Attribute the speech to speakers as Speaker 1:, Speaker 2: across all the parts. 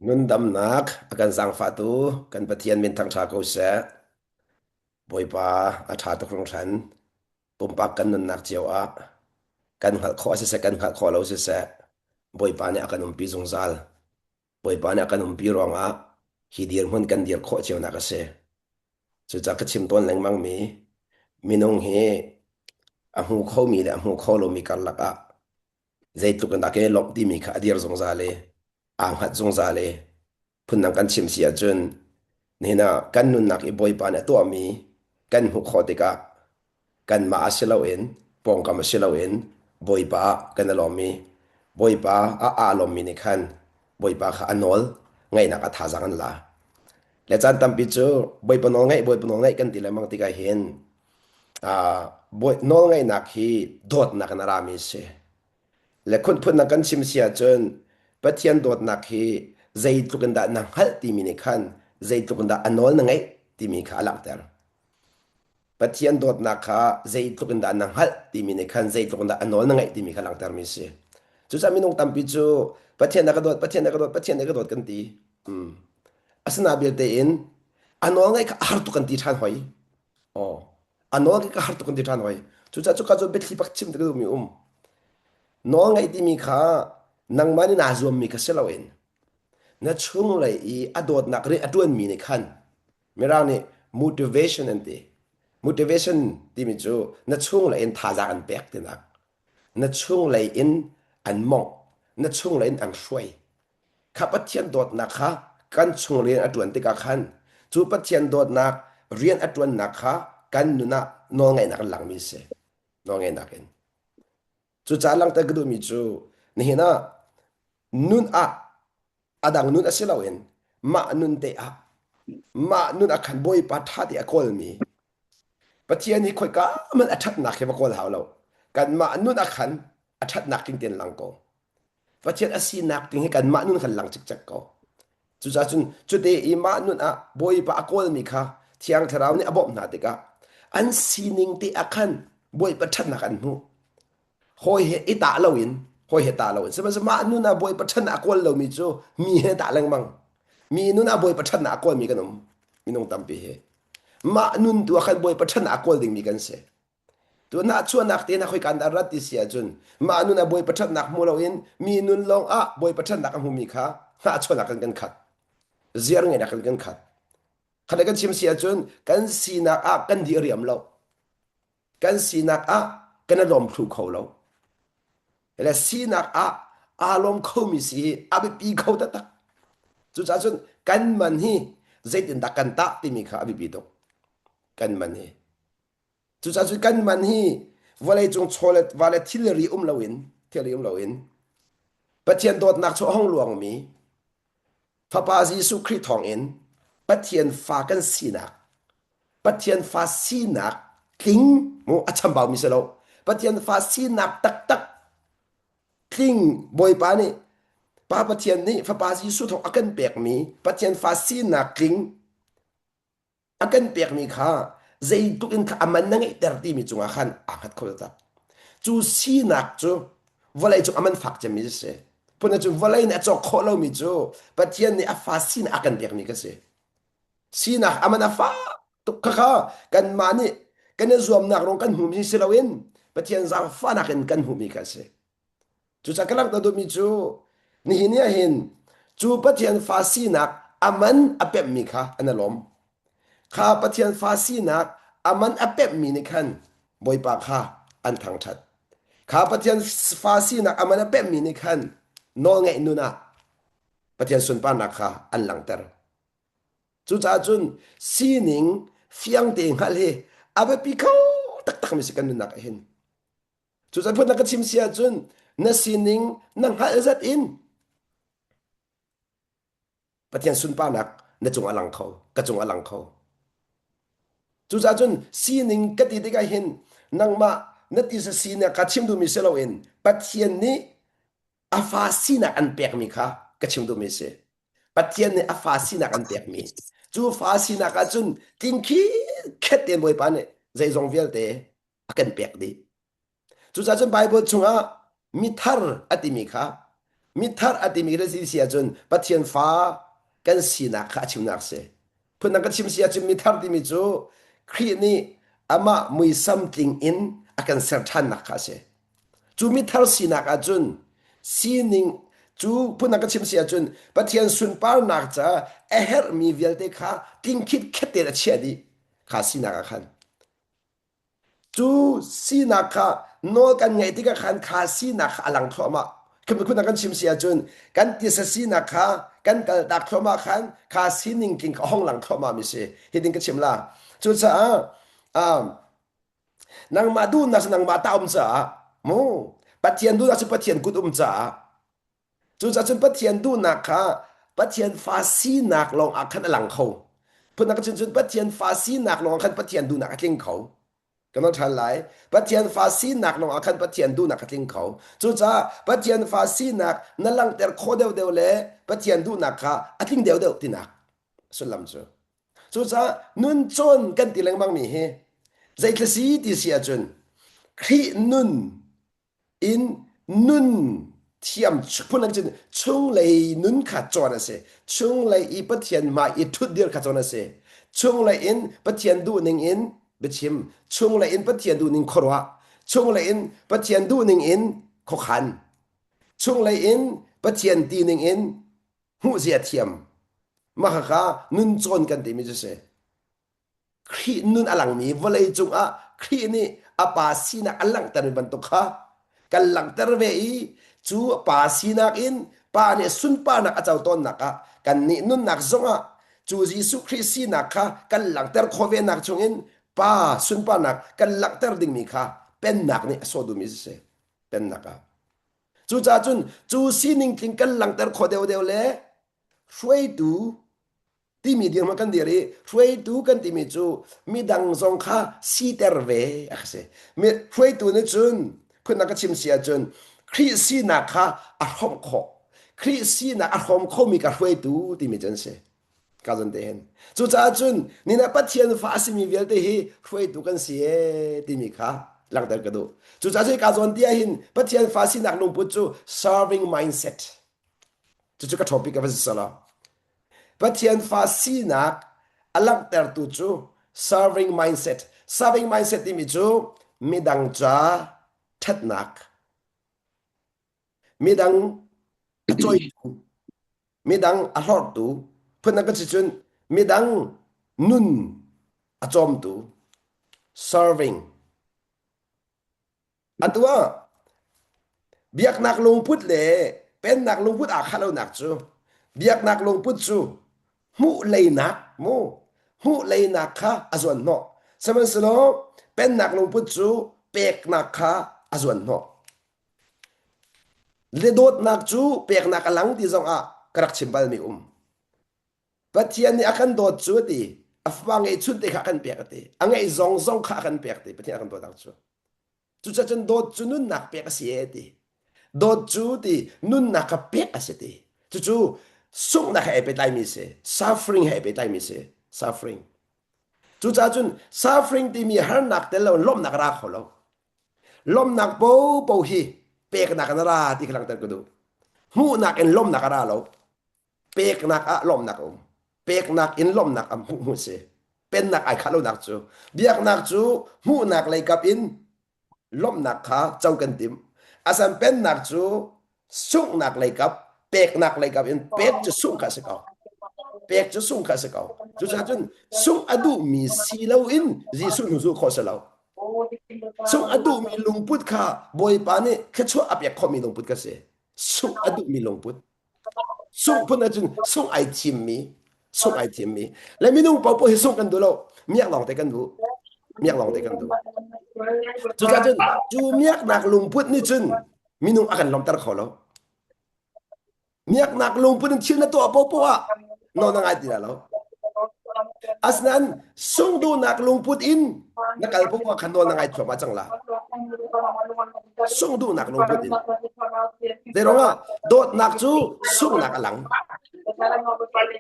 Speaker 1: นุนดำนักอากันสังฟาตูกันปะเทียนมินทางชาโกเสะบอยปาอาชาตุกรงฉันตุมปักกันนุนนักเจียวอะกันหัดคอเสะกันหัดคอเราเสะบอยปาเนี่ยอากันนุมปีจงซาลบอยปาเนี่ยอากันนุมปีรองอะฮีดีร์มันกันเดียร์คอเจียวนักเสะจะจักชิมต้นแรงมังมีนงเฮอาหูเขามีเลยอาหูเขาเรามีกันลักอะใจตุกันตะเกลบที่มีขาเดียร์จงซาเลยอ่างหัดจงซาเลย พุ่นนังกันชิมเสียจนนี่นะกันนุนนักอีบอยปานตัวมีกันหุกขอติกะกันมาอาศิลาเอ็นปองกามาศิลาเอ็นบอยปากันลอมีบอยปาอาลอมมีนี่คันบอยปาข้าอนอลไงนักอาทาจังอันละและจันตัมปิจูบอยปนอลไงบอยปนอลไงกันติเลมังติกาเห็นอ่าบอยนอลไงนักฮีโดดนักนารามิเส และคนพูดนักกันชิมเสียจนปะเทียนโดดนักฮีใจตุกันดานังฮัลตีมินิคันใจตุกันดาอันนอลนังไงที่มีขาหลังเตอร์ปะเทียนโดดนักฮะใจตุกันดานังฮัลที่มินิคันใจตุกันดาอันนอลนังไงที่มีขาหลังเตอร์มิเสจุดสามีนงตัมปิจูปะเทียนนักโดดปะเทียนนักโดดปะเทียนนักโดดกันตีอาสนาเบลเตอินอันนอลไงก็ฮาร์ตุกันตีทันหอยอ๋ออันนอลไงก็ฮาร์ตุกันตีทันหอยจุดจ้าจุดข้าจุดเบ็ดที่ปักชิมตะกุมีน้องไอ้ที่มีขานังมันน่าจวมมีกษัตริย์เองนั่นช่วงเลยอีอดอดนักเรียนอดวนมีในขันไม่ร่างนี่ motivation นั่นเอง motivation ที่มีจูนั่นช่วงเลยอินท่าจากอันเป็กที่นักนั่นช่วงเลยอินอันมองนั่นช่วงเลยอินอันช่วยข้าพเจ้าโดดนักข้ากันช่วงเรียนอดวนที่กัขันจูพเจ้าโดดนักเรียนอดวนนักข้ากันนุนะน้องไงนักหลังมีเสน้องไงนักเอง จูจารังตะกดูมิจูนี่นะนุนอะอดังนุนอะเสลาเวนมานุนเตอะมานุนอะขันบอยปัทฮัดีอะกอลมีปัจจัยนี้ค่อยก็มันอัดนักเขบกอลหาวเรากันมานุนอะขันอัดนักจริงเตียนหลังก็ปัจจัยอาศัยนักจริงให้กันมานุนขันหลังจิกจักก็จูจาจุนจุดเดอีมานุนอะบอยปะอะกอลมีค่ะที่ยังทราวนี่อบนาติกะอันซีนิงตีอะขันบอยปัทนักอันหู หอยเหตุตาเราอินหอยเหตุตาเราอินสมัยสมัยนู้นน่ะบอยปัจจันอากลเรามีจูมีเหตุตาแรงมังมีนู้นน่ะบอยปัจจันอากลมีกันมีน้องตั้มปีเหมานู้นตัวขันบอยปัจจันอากลดิ่งมีกันเสตัวน่าชวนนักเตะนักคุยกันดารัตติเสียจนมานู้นน่ะบอยปัจจันนักมูเราอินมีนู้นลองบอยปัจจันนักหูมีค่ะน่าชวนนักกันขัดเสียงไงนักกันขัดขัดกันชิมเสียจนกันสีนักกันดีเรียมเรากันสีนักกันลมพลูเขาเรา และสีนักอารมณ์เขามีสีอาบิปีเขาตักจุดจ้าจุนกันมันฮีใจตินตักกันตักที่มีข้าอาบิปีตกกันมันฮีจุดจ้าจุนกันมันฮีวันเลยจงโชว์เลยวันเลยทิลรีเราอินทิลรีเราอินปัจจัยโดดนักโชว์ห้องหลวงมีพระปาจีสุคริทองอินปัจจัยฟ้ากันสีนักปัจจัยฟ้าสีนักคิงมูอัจฉริยะมิสโลปัจจัยฟ้าสีนักตัก คิงบอยปานี่ป้าปะเทียนนี่ฟ้าปาสิสุทองอากันเปียกมีปะเทียนฟ้าซีนักคิงอากันเปียกมีค่ะใจตุกินข้ามันนั่งไอเตอร์ตีมีจุงอาขันอาขัดเขาตักจูซีนักจูวันไรจูอามันฝักจะมีเสปุ่นจูวันไรเนี่ยจูขอเรามีจูปะเทียนนี่อาฟ้าซีนักอากันเปียกมีก็เสซีนักอามันอาฟ้าตุกข้ากันมานี่กันเนี่ยรวมนักรองกันหูมีเสลาวินปะเทียนจางฟ้านักกันหูมีก็เส จูสักลักตะดูมิจูนี่เนี่ยเห็นจูปะเทียนฟาซีนักอามันอเปมมีค่ะอันนั้นลมข้าปะเทียนฟาซีนักอามันอเปมมีนี่คันบอยปากข้าอันทางชัดข้าปะเทียนฟาซีนักอามันอเปมมีนี่คันนอไงนูนะปะเทียนสุนปานักข้าอันหลังเตอร์จูจ้าจุนซีนิงเฟียงเติงฮัลเฮอาเบปีเขาตักมิสิกันนูนักเห็นจูจ้าพูดนักชิมเสียจุน na sining nang haizat in pathian sun pa nak na chung alang kho ka chung alang kho chu za chun sining ka ti ga hin nang ma na ti sa sina ka chim du mi se lo in pathian ni afa sina an pek mi kha ka chim du mi se pathian ni afa sina an pek mi chu fa sina ka chun ting khi khet ten boy pa ne zai zong vel te akan pek di chu za chun bible chunga mi thar ati mi kha มิทาร์อติมีเรื่องเสียจนปะเทียนฟ้ากันสีนักขาชิมนักเสพนักชิมเสียจนมิทาร์ติมีจูครีนี่อามามุย something in อากันเสร์ทันนักขาเสจูมิทาร์สีนักอาจุนสีนิงจูพนักชิมเสียจนปะเทียนสุนปาร์นักจ้าเอเฮร์มีเวลเตขาติงคิดแค่เตะเชียดีขาสีนักขันจูสีนักขาโนกันไงที่กันขันขาสีนักอลังทอมาคือคุณนักชิมเสียจนกันที่สีนักขากันกัดักทอมาขันขาสีนิงกินห้องหลังทอมามิเสเฮดิงกันชิมละจูจ้านางมาดูนักนางมาตาจ้าโมปัจเจียนดูนักปัจเจียนกุดจ้าจูจ้าจนปัจเจียนดูนักค่ะปัจเจียนฟาซีนักลองอักขันหลังเขาพนักจนปัจเจียนฟาซีนักลองอักขันปัจเจียนดูนักเก่งเขาก็ต้องทันไหลปัจเจียนฟาซีนักลองอักขันปัจเจียนดูนักเก่งเขาจูจ้าปัจเจียนฟาซีนักนั่นหลังแต่โคเดียวเดียวเลยปัจเจียนดูนักค่ะอักลิงเดียวเดียวที่นักสุดลำจูจ้านุ่นจนกันตีแรงบางมีเฮใจกระสีที่เสียจนครีนุ่นอินนุ่นเทียมพูดนักจนช่วงเลยนุ่นขัดจวนเสช่วงเลยอีปัจเจียนมาอีทุดเดียวขัดจวนเสช่วงเลยอินปัจเจียนดูหนึ่งอินเบชิมช่วงเลยอินปัจเจียนดูหนึ่งครัวช่วงเลยอินปัจเจียนดูหนึ่งอินขขันช่วงเลยอินปัจเจียนตีหนึ่งอินหูเสียเทียมมาค่ะนุ่นจนกันตีมิจะเสครีนุ่นอลังมีวลัยจุงอะครีนี่อาปาสีนักอลังแต่ในบรรทุกค่ะกันหลังแต่เวอีจูปาสีนักอินปาเนี่ยสุนปานักอาเจ้าต้นนักอะกันนี่นุ่นนักจงอะจูยิสุคริสต์นักค่ะกันหลังแต่โคเวนักจงอินปาสุนปานักกันหลังแต่ดิ่งมีค่ะเป็นนักนี่โซดูมิเสเป็นนักอะจูจ้าจุนจูสีนิงกินกันหลังแต่โคเดียวเดียวเลยช่วยดูที่มีเดียงมันกันเดียรีช่วยดูกันที่มีจูมีดังทรงค่าซีเตอร์เวอะเสมีช่วยดูนี่จุนคุณนักชิมเสียจุนคริสซีนักค่ะอารมณ์โคคริสซีนักอารมณ์โคมีการช่วยดูที่มีจันเสการันเตียนจูจ้าจุนนี่นะปัจเจียนฟ้าสิมีเวลเตฮีช่วยดูกันเสียที่มีค่ะหลังแต่กระดูจูจ้าจุนการันเตียหินปัจเจียนฟ้าสินักนุ่งปุจจู serving mindset จูก็ทอปิกกับภาษาละปัจเจียนฟาซีนักอลังเตอร์ตุจู serving mindset ที่มีจูมีดังจ้าทัดนักมีดังจอยตูมีดังอลอดตูเพื่อนนักก็จะจุนมีดังนุนอจอมตู serving อันตัวเบียกนักลงพุทธเลยเป็นนักลงพุทธอาคาเราหนักจูเบียกนักลงพุทธจูหูเลยนักมูหูเลยนักค่ะอส่วนเนาะสมัยสโลเป็นนักลงพุทธจูเป็กนักค่ะอส่วนเนาะเลดดนักจูเป็กนักหลังที่จงกระชิมบาลมีปัจจัยนี้อาการโดดจูดีอฟังไอ้ชุดที่ขากันเป็กตีอังไอ้ซองขากันเป็กตีปัจจัยอาการโดดนักจูจูจะจนโดดจูนุ่นนักเป็กเสียดีโดดจูดีนุ่นนักเป็กเสียดีจูสุขนักให้ไปได้มิเส suffering ให้ไปได้มิเส suffering จูจ้าจุน suffering ที่มีหันนักแต่เราล้มนักรักเขาเราล้มนักปูฮีเป็กนักนาราที่กำลังเติร์กดูหูนักอินล้มนักราเราเป็กนักล้มนักเป็กนักอินล้มนักหูเสเป็นนักไอ้ข้าเรานักจูเบียกนักจูหูนักเลยกับอินล้มนักขาเจ้ากันติมอาศัยเป็นนักจูสุขนักเลยกับเป็กนักเลยกับอินเป็กจะสุ่งข้าศึกเอาเป็กจะสุ่งข้าศึกเอาจุดนั้นจนสุ่งอดูมีสีเหลาอินจีสุ่งหูสุ่งข้อเสลาสุ่งอดูมีลงพุทธข้าบอยปานี่แค่ชั่วอับยากเขามีลงพุทธก็เสียสุ่งอดูมีลงพุทธสุ่งพุทธนั้นจนสุ่งไอทีมมีสุ่งไอทีมมีแล้วมีนุ่งเป่าให้สุ่งกันดูแล้วมีอยากลองแต่กันดูมีอยากลองแต่กันดูจุดนั้นจนจูมีอยากนักลงพุทธนี่จนมีนุ่งอาการลองตระเขาแล้วมีอยากนักลงพุทธชื่อนั่นตัวปูอ่ะนอนนั่งไอตีแล้วอัศนันส่งดูนักลงพุทธอินนักการพวกว่าขันโดนนั่งไอชอบมาจังละส่งดูนักลงพุทธอินเดี๋ยวว่าโดดนักจูส่งนักหลัง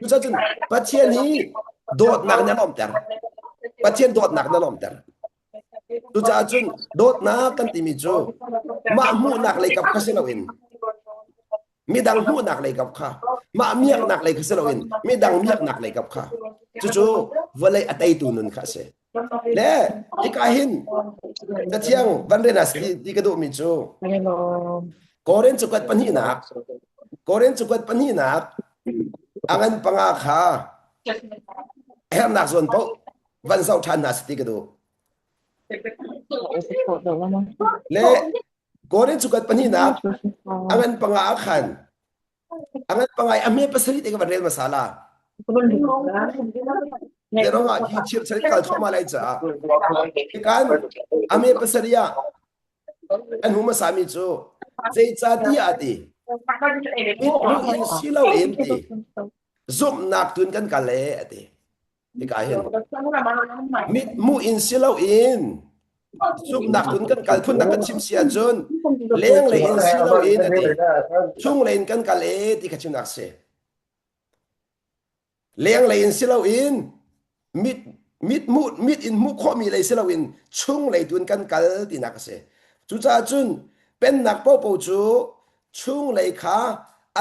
Speaker 1: ดูซะจนปัจเจียนี้โดดนักนั่นล้อมแต่ปัจเจียนโดดนักนั่นล้อมแต่ดูซะจนโดดนักกันที่มีจูมาหูนักเลยกับข้าศึกเอาอิน มีดังหูหนักเลยกับข้ามาเมียกหนักเลยคือเสลวินมีดังเมียกหนักเลยกับข้าจู่ๆวันเลยอัตยตูนุนข้าเสและอีกาหินจะเที่ยงวันเรนัสดีกระดูมิจูกอเรนจุกัดปัญหานักกอเรนจุกัดปัญหานักอังันปังอาคาเฮมนักส่วนเปาวันเสาร์ทันนัสดีกระดูและกอเรนจุกัดปัญหานักอังันปังอาคันอังันปังไออเมริกาสริติกับวันเรนมาซาลาเดี๋ยวเราฮิชิบสริกัลเข้ามาเลยจ้ะที่การอเมริกาสริยาอันหัวมาสามีจูใจจ่าดีอาดีมิดรูอินสิลาเอ็มดีซุ่มนักตุนกันกันเลยอาดีที่การเห็นมิดมูอินสิลาอินซุ่มนักตุนกันกันพุ่นนักกันชิมเสียจนเลี้ยงเลยอินสิลาอินอาดีช่วงเลยกันกันเลยที่กันชิมนักเสเลี้ยงเลยอินสิลาอินมิดอินมุขมีเลยสิลาอินช่วงเลยตุนกันกันที่นักเสจุจ้าจุนเป็นนักเป้าปูจูช่วงเลยค่ะ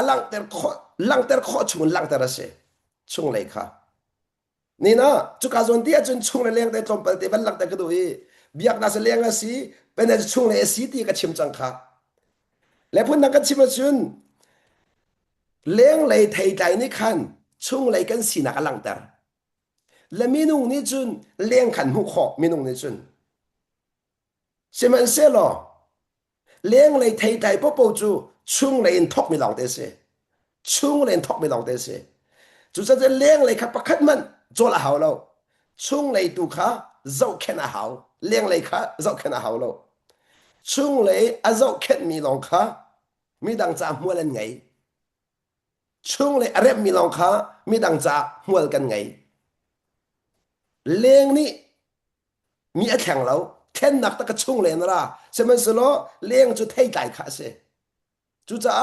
Speaker 1: ลังเตอร์ข้อช่วงลังเตอร์เสช่วงเลยค่ะนี่นะจุกาจนที่จุนช่วงเลยเลี้ยงได้ตรงไปแต่วันลังเตอร์ก็ดูอีบิยากน่าจะเลี้ยงสิเป็นในช่วงเลยสิที่ก็ชิมจังค่ะและพูดนักก็ชิมจุนเลี้ยงเลยไทยใจนี่คันช่วงเลยกันสีนักลังเตอร์และมีนุ่งนี่จุนเลี้ยงขันหุกขอมีนุ่งนี่จุนใช่ไหมเสียหรอเลี้ยงเลยไทยใจพ่อปู่จูช่วงเลยทอกไม่ลองเตเสช่วงเลยทอกไม่ลองเตเสจู่จะเลี้ยงเลยครับประคัดมัน做了好了ช่วงเลยดูค่ะเราแค่น่ะ好เลี้ยงเลยค่ะเราแค่น่ะ好了ช่วงเลยเราแค่มีลองค่ะมีดังจ่าหัวเล่นไงช่วงเลยอะไรมีลองค่ะมีดังจ่าหัวกันไงเลี้ยงนี่มีแข่งแล้วแค่นักตะกช่วงเลยนะล่ะใช่ไหมสิล้อเลี้ยงจะเท่ใจค่ะเสจู่จ้า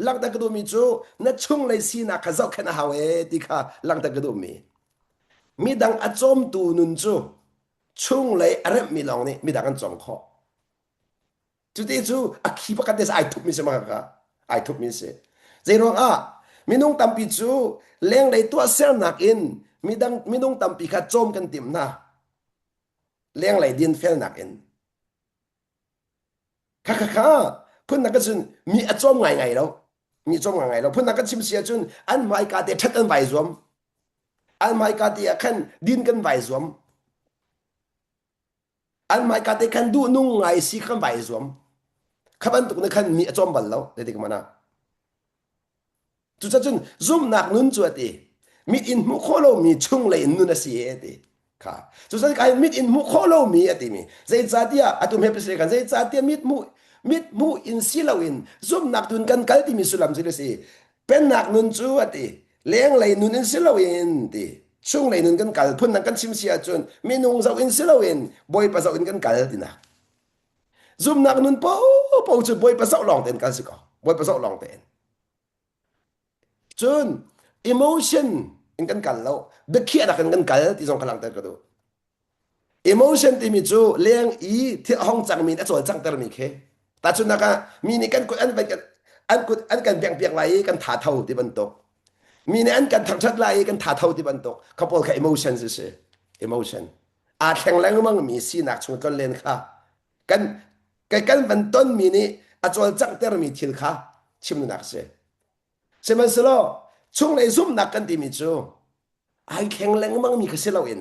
Speaker 1: ลังตะกระดูมีจู่นั่นช่วงเลยสีนักเขาแค่น่ะหาเอติค่ะลังตะกระดูมีดังอจอมตูนุนจู่ช่วงเลยอะไรมีลองนี่มีดังอันจอมข้อจู่ที่จู่อักขีปกันเดสไอทุบมีสมังค่ะไอทุบมีเสเจรองมีนุ่งตำปีจู่เลี้ยงเลยตัวเซลนักอินมีนุ่งตำปีค่ะจอมกันติมนะเลี้ยงเลยดินเฟลนักอินค่ะพุ่นนักก็จุนมีอจอมไงแล้วมีจอมไงแล้วพุ่นนักก็ชิมเสียจุนอันไม่กาเดชัดอันไหวรวมอันไม่กาเดียขันดินกันไหวรวมอันไม่กาเดขันดูนุ่งไงสีกันไหวรวมขับันตุกนักขันมีอจอมบัลแล้วเด็กมันนะจุดจุนซุ่มนักนุนจวดดีมีอินมุขโลมีช่วงเลยนุนเสียดีค่ะจุดจุดการมีอินมุขโลมีอดีมีใจจัดเดียอตุมเฮปเสกันใจจัดเดียมิดมูอินสิลาวินซุ่มนักตุนกันกัลที่มีสุลัมสิลสีเป็นนักนุนจวดดีเลี้ยงเลยนุนอินสิลาวินดีช่วงเลยนุนกันกัลพุ่นนักกันชิมเสียจนมีนุงเจ้าอินสิลาวินบอยปัสสาวอินกันกัลดีนะซุ่มนักนุนเป้าจะบอยปัสสาวลองเต็นกันสิก็บอยปัสสาวลองเต็น จน emotion อินกันกันแล้วเด็กเขียนกันกันกันที่สองขลังเตอร์ก็ดู emotion ที่มีจูเลี้ยงอีที่ห้องจังมีแต่ส่วนจังเตอร์มีเคแต่จุดนะคะมีนี่กันกดอันเป็นกันอันกันเปียงไหลกันถาเท่าที่บรรทุกมีนี่อันกันทักชัดไหลกันถาเท่าที่บรรทุกเขาบอกแค่ emotion สิ emotion อาจแข็งแรงมั่งมีสีหนักชงกันเล่นค่ะกันกันเป็นต้นมีนี่อาจจะจังเตอร์มีทิลค่ะชิมหนักเสีย ใช่ไหมสิล่ะช่วงในซุ่มนักกันที่มีจูไอแข็งแรงมั่งมีก็สิเราเอง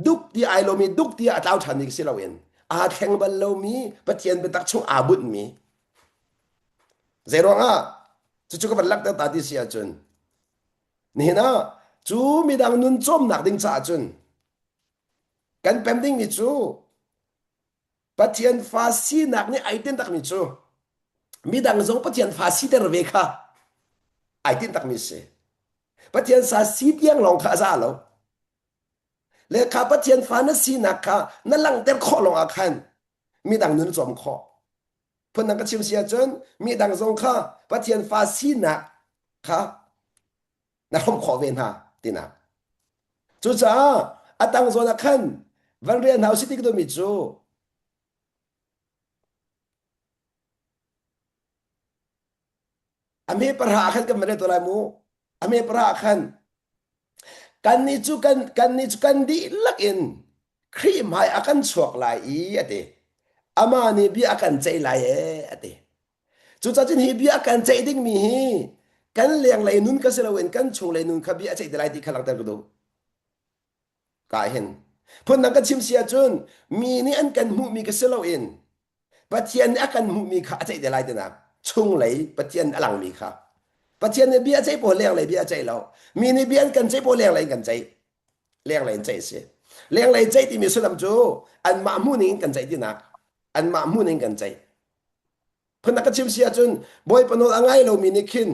Speaker 1: ดุกที่ไอเรามีดุกที่อาเจ้าฉันมีก็สิเราเองอาแข็งบันเรามีปะเทียนเป็นตักช่วงอาบุญมีเจรองจู่ๆก็เป็นลักตาที่เสียจนนี่นะจูมีดังนุนจมหนักดิ้งจ่าจนกันเป็นดิ้งมีจูปะเทียนฟาซีหนักนี่ไอเต้นตักมีจูมีดังทรงปะเทียนฟาซีเตอร์เวค่ะไอเต้นตักมีเส ปะเทียนสาสีเตียงลองข้าซาแล้วเลยข้าปะเทียนฟ้านั้นสีนักข้านั่นหลังเต็มข้อลงอาคันมีดังนุนจอมข้อเพื่อนนักก็ชิมเสียจนมีดังทรงข้าปะเทียนฟ้าสีนักข้านักผมขอเวนหาตีนักจู่จ้าอาตังโซนักขันวันเรียนเฮาสิติกตัวมิจู อเมปราขันกันไม่ได้ตัวไรมูอเมปราขันกันนี่จูกันนี่จูกันดีลักอินครีมให้อากันชวกลายอีอะเดอามานี่บีอากันใจลายอะเดจูจ้าจินฮีบีอากันใจดิ้งมีฮีกันเลี้ยงเลยนุนก็เสลเวนกันชงเลยนุนขบีอาใจได้ดีขลังแต่ก็ดูกายเห็นพนนังกันชิมเสียจนมีนี่อันกันหูมีก็เสลเวนปัจเจียนอากันหูมีขาใจได้ดีนะชงเลยปัจเจียนอลังมีขาปัจเจียนเนี่ยบีอาใจโปเลี้ยงเลยบีอาใจเรามีนี่บีอันกันใจโปเลี้ยงเลยกันใจเลี้ยงเลยใจเสียเลี้ยงเลยใจที่มีสุนัมจูอันมามูนิ่งกันใจที่นักอันมามูนิ่งกันใจพนักชิมเสียจนบอยปนออังไงเรามีนิคิน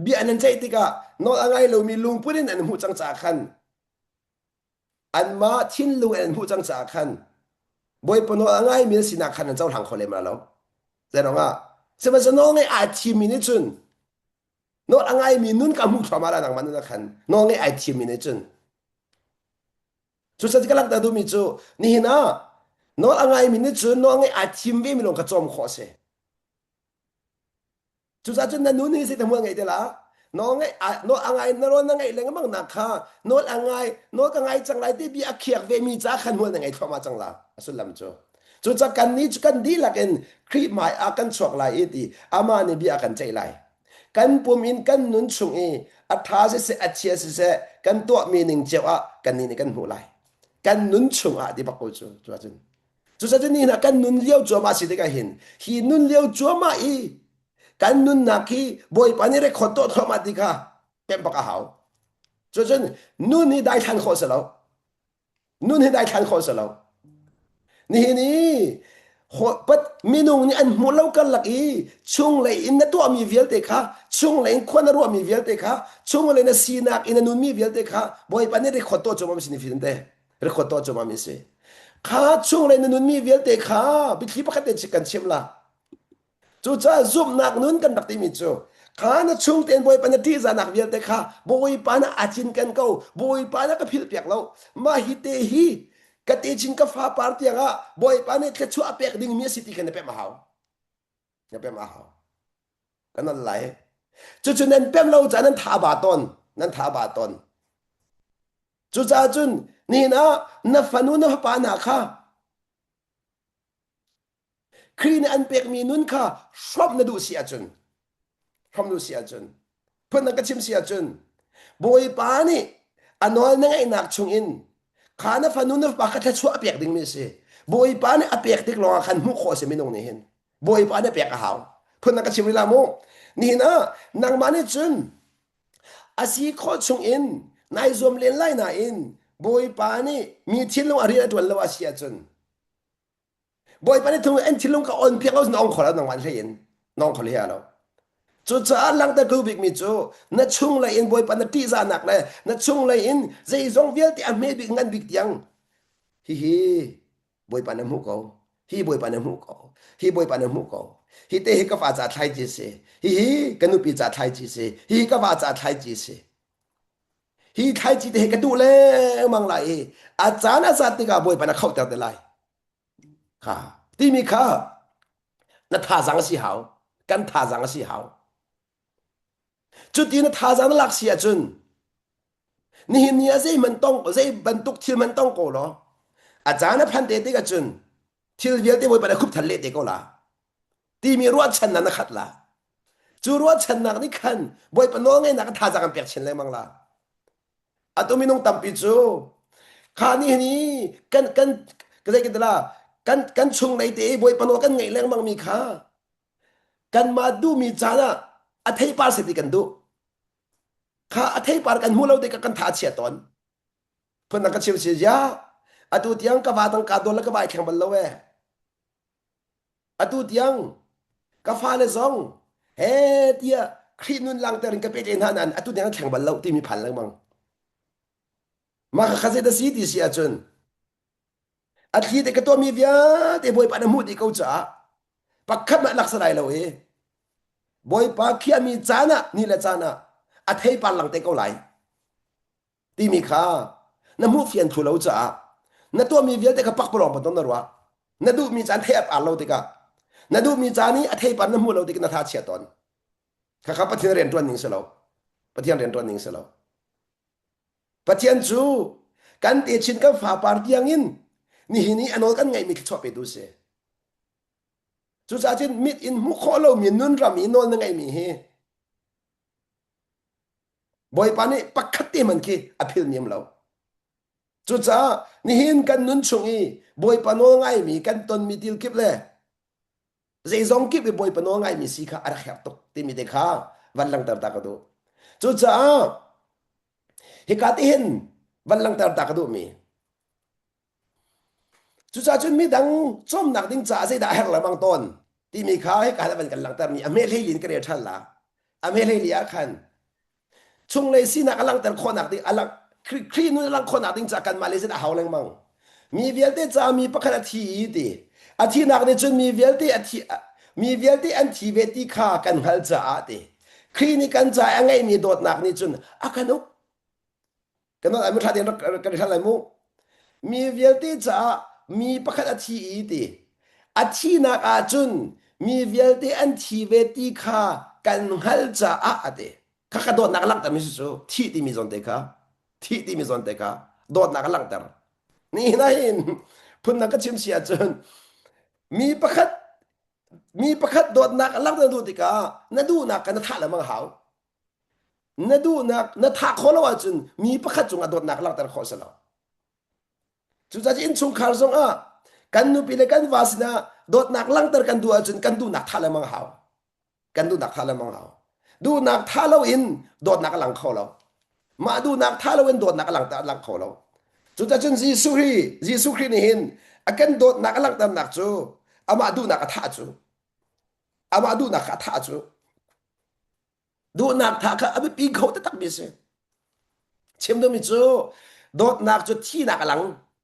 Speaker 1: บีอันนั้นใจที่กะนออังไงเรามีลุงพูดินอันหูจังจากขันอันมาทิ้นลุงอันหูจังจากขันบอยปนออังไงมีสินักขันอันเจ้าหลังคนเลยมาแล้วแต่น้องอ่ะสมัยสนองไงอาทีมีนิจุนนออังไงมีนุ่นกับมุกทำมาแล้วนังมันนั่นขันน้องไงอาทีมีนิจุนสุดท้ายก็ลักแต่ดูมีจูนี่นะนออังไงมีนิจุนน้องไงอาทีมเวมีลงกระจอมขอเสจุดนั้นนั่นนู่นนี่สิทำว่าไงเดี๋ยวละน้องไงน้องอะไรน้องไงเรื่องมั่งนักค่ะน้องอะไรน้องอะไรจังไรที่บีอาเขียกเวมีจ้าขันหัวยังไงทำมาจังละสุดลำจูจุดกันนี้จุดกันดีละกันคลิปหมายอากันชกลายดีอามานี่บีอากันใจลายกันปุ่มอินกันนุนชงอัฐาเสอัจเชียเสกันตัวมีหนึ่งเจ้ากันนี่กันหัวลายกันนุนชงดีบักโกจูจุดนี้นะกันนุนเลี้ยวจัวมาสิเด็กเห็นฮีนุนเลี้ยวจัวมากันนุนนักฮีบอยปานี่เรคอตโต้ทอมาดิค่ะเป็นปากหาวจนนุนนี่ได้ทันข้อเสแล้วนุนนี่ได้ทันข้อเสแล้วนี่หัวปัดมีนุ่งนี่อันมุลเอากันหลักช่วงเลยอินนัตัวมีเวลเตค่ะช่วงเลยอินคนรัวมีเวลเตค่ะช่วงเลยนะซีนักอินนุนมีเวลเตค่ะบอยปานี่เรคอตโต้จอมาไม่สินิฟินเตเรคอตโต้จอมาไม่สิข้าช่วงเลยนุนมีเวลเตค่ะบิดที่ปกติจิกันเชื่อมละจูจ้าซุ่มนักนุนกันตักที่มีจูข้าน่ะช่วงเต็นบอยปานที่จะนักเวียนแต่ข้าบอยปานะอาจินกันเขาบอยปานะก็พิลเปียกเรามาฮิเตฮีกติจินก็ฟ้าปาร์ตี้อ่ะบอยปานะแค่ชัวเปียกดิ่งมีสิทธิ์กันเนี่ยเป็นมาหาวเนี่ยเป็นมาหาวกันนั่นแหละจู่ๆนั้นเป็นเราจะนั้นท่าบาตอนนั้นท่าบาตอนจู่จ้าจุนนี่นะนับฟันุนับปานาค่ะครีนอันเปียกมีนุนค่ะชอบนดูเสียจุน พร้อมดูเสียจนเพื่อนนักชิมเสียจนบอยปานี่อันนั้นนั่งไอ้นักชงอินขานะฟันนู้นปากกระชัวเปียกดิ่งมีสิบอยปานี่อเปียกดิ่งรอขันมุขโคเสมินงนี่เห็นบอยปานี่เปียกหาวเพื่อนนักชิมเวลาโมนี่นะนางมานี่จนอาศัยข้อชงอินนายจอมเลียนไล่นาอินบอยปานี่มีทิ้งลงอะไรตัวเลวเสียจนบอยปานี่ถึงเอ็นทิ้งลงก็อ่อนเพียงเราน้องขอแล้วนางวันเห็นน้องขอเลี้ยเราจู่จ้าหลังแต่กูบิกมิจูนัดช่วงเลยอินบอยปันตีจานักเลยนัดช่วงเลยอินใจจงเวียลที่อันไม่บิกงันบิกยังฮีบอยปันน้ำหูเขาฮีบอยปันน้ำหูเขาฮีบอยปันน้ำหูเขาฮีเตะฮีก็ฟ้าจ่าไทยจีเสฮีกันนุปีจ่าไทยจีเสฮีก็ฟ้าจ่าไทยจีเสฮีไทยจีเตะกันดูเลยมังไลอาจารย์อาจารย์ที่กับบอยปันเข้าเตาเตลัยค่ะที่มีข้านัดท่าสังสีหาวกันท่าสังสีหาวจุดที่นั่นท่าจานหลักเสียจนนี่เนี่ยใจมันต้องใจบรรทุกที่มันต้องโกลอาจารย์พันเตติกจนที่เดียวที่บอยไปได้คุบทะเลเตก็ละที่มีรั้วชันนั้นขัดละจูรั้วชันนักนี่ขันบอยปน้องไงนักท่าจานเปียกเช่นไรมั้งละอะตัวมีน้องตั้มปิจูข้านี่ก็ได้กันละกันชงในเตบอยปน้องกันไงแรงมั้งมีข้ากันมาดูมีจานะอัธยปาสติกันดูข้าอัธยปากันมูเราเด็กกันท่าเชียตอนเพื่อนนักเชียวเชียอตุที่ยังกบาตังกาโดนแล้วก็ไปแข่งบอลแล้วอตุที่ยังกฟ้าเลยซองเฮ้เดียครีนุนลังเตอร์กับเป็นท่านั้นอตุที่ยังแข่งบอลแล้วที่มีพันแล้วมั้งมาข้าเสด็จสีที่เสียจนอัฐิเด็กตัวมีเวียเตบอยปานมูดีเขาจ้าปักขับมาลักษณะเราบอยปาเขียมีจานะนี่แหละจานะอัฐิปานหลังเตเขาไหลที่มีข้าน้ำมูเฟียนถูเราจ้านั่นตัวมีเวียเตกับปักปลอมปนต้นนรัวนั่นดูมีจานเทียบอ่านเราเตกะนั่นดูมีจานี้อัฐิปานน้ำมูเราเตกนาทาเชียตอน ข้าข้าปะเทียนเรียนตัวหนึ่งสลาวปะเทียนเรียนตัวหนึ่งสลาวปะเทียนจูกันเตชินกันฝ่าปาร์ตียงอินนี่อันนั้นกันไงมีชอบไปดูเสจูจ้าจินมิดอินมุขเรามีนุนรามีนอนไงมีเฮบอยปานี่ปักขัดเตมันคีอภิลเนียมเราจูจ้านี่หินกันนุนชงอีบอยปานอไงมีกันตนมีดิลกิบเลยใจจงกิบไปบอยปานอไงมีสิค่ะอะไรครับตกที่มีเด็กข้าวันหลังตาตากระดูจูจ้าฮิกาติหินวันหลังตาตากระดูมีจูจ้าจุนมีดังจอมหนักดิ้งจ่าใจได้แหกละบางต้นที่มีข้าให้การวันกันหลังตามีอเมริลินกระเดียชันละอเมริลียคัน ช่วงเลยสินักอลังแต่คนนักดิอลังครีนู้นอลังคนนักดิจากกันมาเลเซียหาวแรงมั่งมีเวลเตจะมีประคันทีดีอาทินักเนี่ยจนมีเวลเตอาทิมีเวลเตอันทีเวติข้ากันฮัลจ้าดีครีนี่กันจ้ายังไงมีโดดนักนี่จนอากันนุกันนั่นไอ้มุทัดเดียนกันทันไรมุมีเวลเตจะมีประคันทีดีอาทินักอาจุนมีเวลเตอันทีเวติข้ากันฮัลจ้าดี kakak dot nak lang tar misusu ti ti mizon teka ti ti mizon teka dot nak lang tar ni nahin pun nak chim sia chun mi pakhat mi pakhat dot nak lang tar du tika na du nak kan tha la mang hau na du nak na tha kholo wa chun mi pakhat chung dot nak lang tar kho sala chu cha in chung khar song a kan nu pile kan wasna dot nak lang tar kan du a chun kan du nak tha la mang hau kan du nak tha la mang hauดูนักท่าเราอินโดดนักหลังเขาเรามาดูนักท่าเราอินโดดนักหลังตาหลังเขาเราจุดจนจีสุครีนี่เห็นอากันโดดนักหลังตามนักจูอามาดูนักท่าจูอามาดูนักท่าจูดูนักท่าข้าอาไปปีเขาแต่ตักบิสเชื่อมตัวมิจูโดดนักจูที่นักหลัง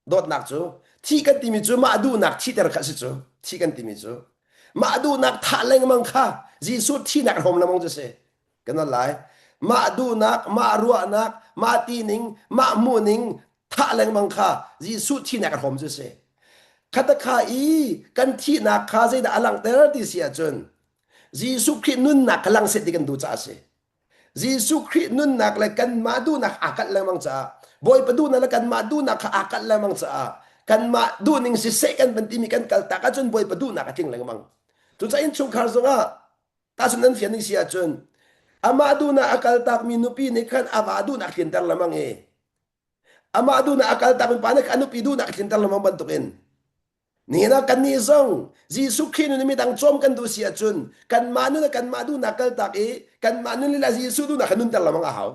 Speaker 1: โดดนักจูที่กันติมิจูมาดูนักที่แต่ละข้าสิจูที่กันติมิจูมาดูนักท่าเล่งมังค่ะจีสุที่นักหอมละมังจะเสกันนั่นแหละมาดูนักมารัวนักมาตีนิงมามูนิงท่าแรงมังค่าจีสุที่นักหอมจะเสขัดข้าอีกันที่นักข้าใจได้อลังเตอร์ที่เสียจนจีสุครินุนนักลังเสร็จกันดูจ้าเสจีสุครินุนนักเลยกันมาดูนักอากัดแรงมังจ้าบอยไปดูนักกันมาดูนักอากัดแรงมังจ้ากันมาดูนิงสิเสกันเป็นที่มีกันกัลตากจนบอยไปดูนักทิ้งแรงมังจุดใจอินชุงคาร์ซงอ่ะตาสุนันเสียนิเสียจนอามาดูนะอากาศตักมีนุปีนี่ขันอามาดูนักขินตังละมังเออามาดูนะอากาศตักมีปานักอนุปีดูนักขินตังละมังบันตุกินนี่นะกันนี่ซงจีสุขีนุนี่มีดังจอมกันดูเสียจนกันมานุนะกันมาดูนักกัลตักเอกันมานุนี่ละจีสุดูนักขนุนตังละมังอาหาว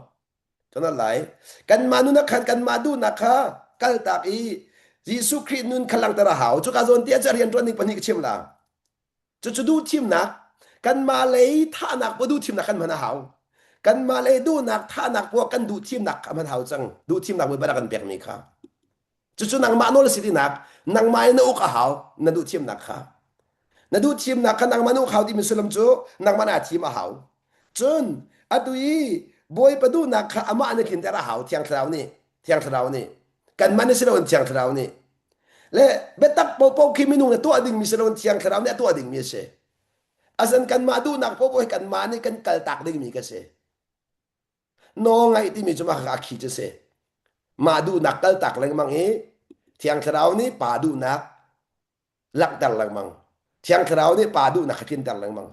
Speaker 1: จนอะไรกันมานุนะขันกันมาดูนักข้ากัลตักเอจีสุขีนุนขลังตระหาวจุกาโซนเตียจะเรียนตัวนี้ปนิกเชื่อมละจะดูทีมนักกันมาเลยท่านักว่าดูทีมนักกันมันหาวกันมาเลยดูนักท่านักว่ากันดูทีมนักมันหาวจังดูทีมนักไม่บากันเปียกมีค่ะจู่ๆนังมาโนลสิทีนักนังมาเนอุกหาวนั่นดูทีมนักค่ะนั่นดูทีมนักกันนังมาโนเขาที่มิสลิมจู่นังมาหน้าทีมหาวจนอดุยบอยไปดูนักค่ะอามาอันนี้ขินแต่ละหาวเทียงเท้านี่เทียงเท้านี่กันมันนี่สิเราเทียงเท้านี่และเบตักโปโปคิมินุงตัวดิ่งมิสลิมเทียงเท้านี่ตัวดิ่งมีเสasan kan madu nak popo kan mani kan kaltak ding mi kasi no ngai ti mi cuma kaki jese madu nak kaltak lang mang e tiang tharau ni padu nak lak dal lang mang tiang tharau ni padu nak kakin dal lang mang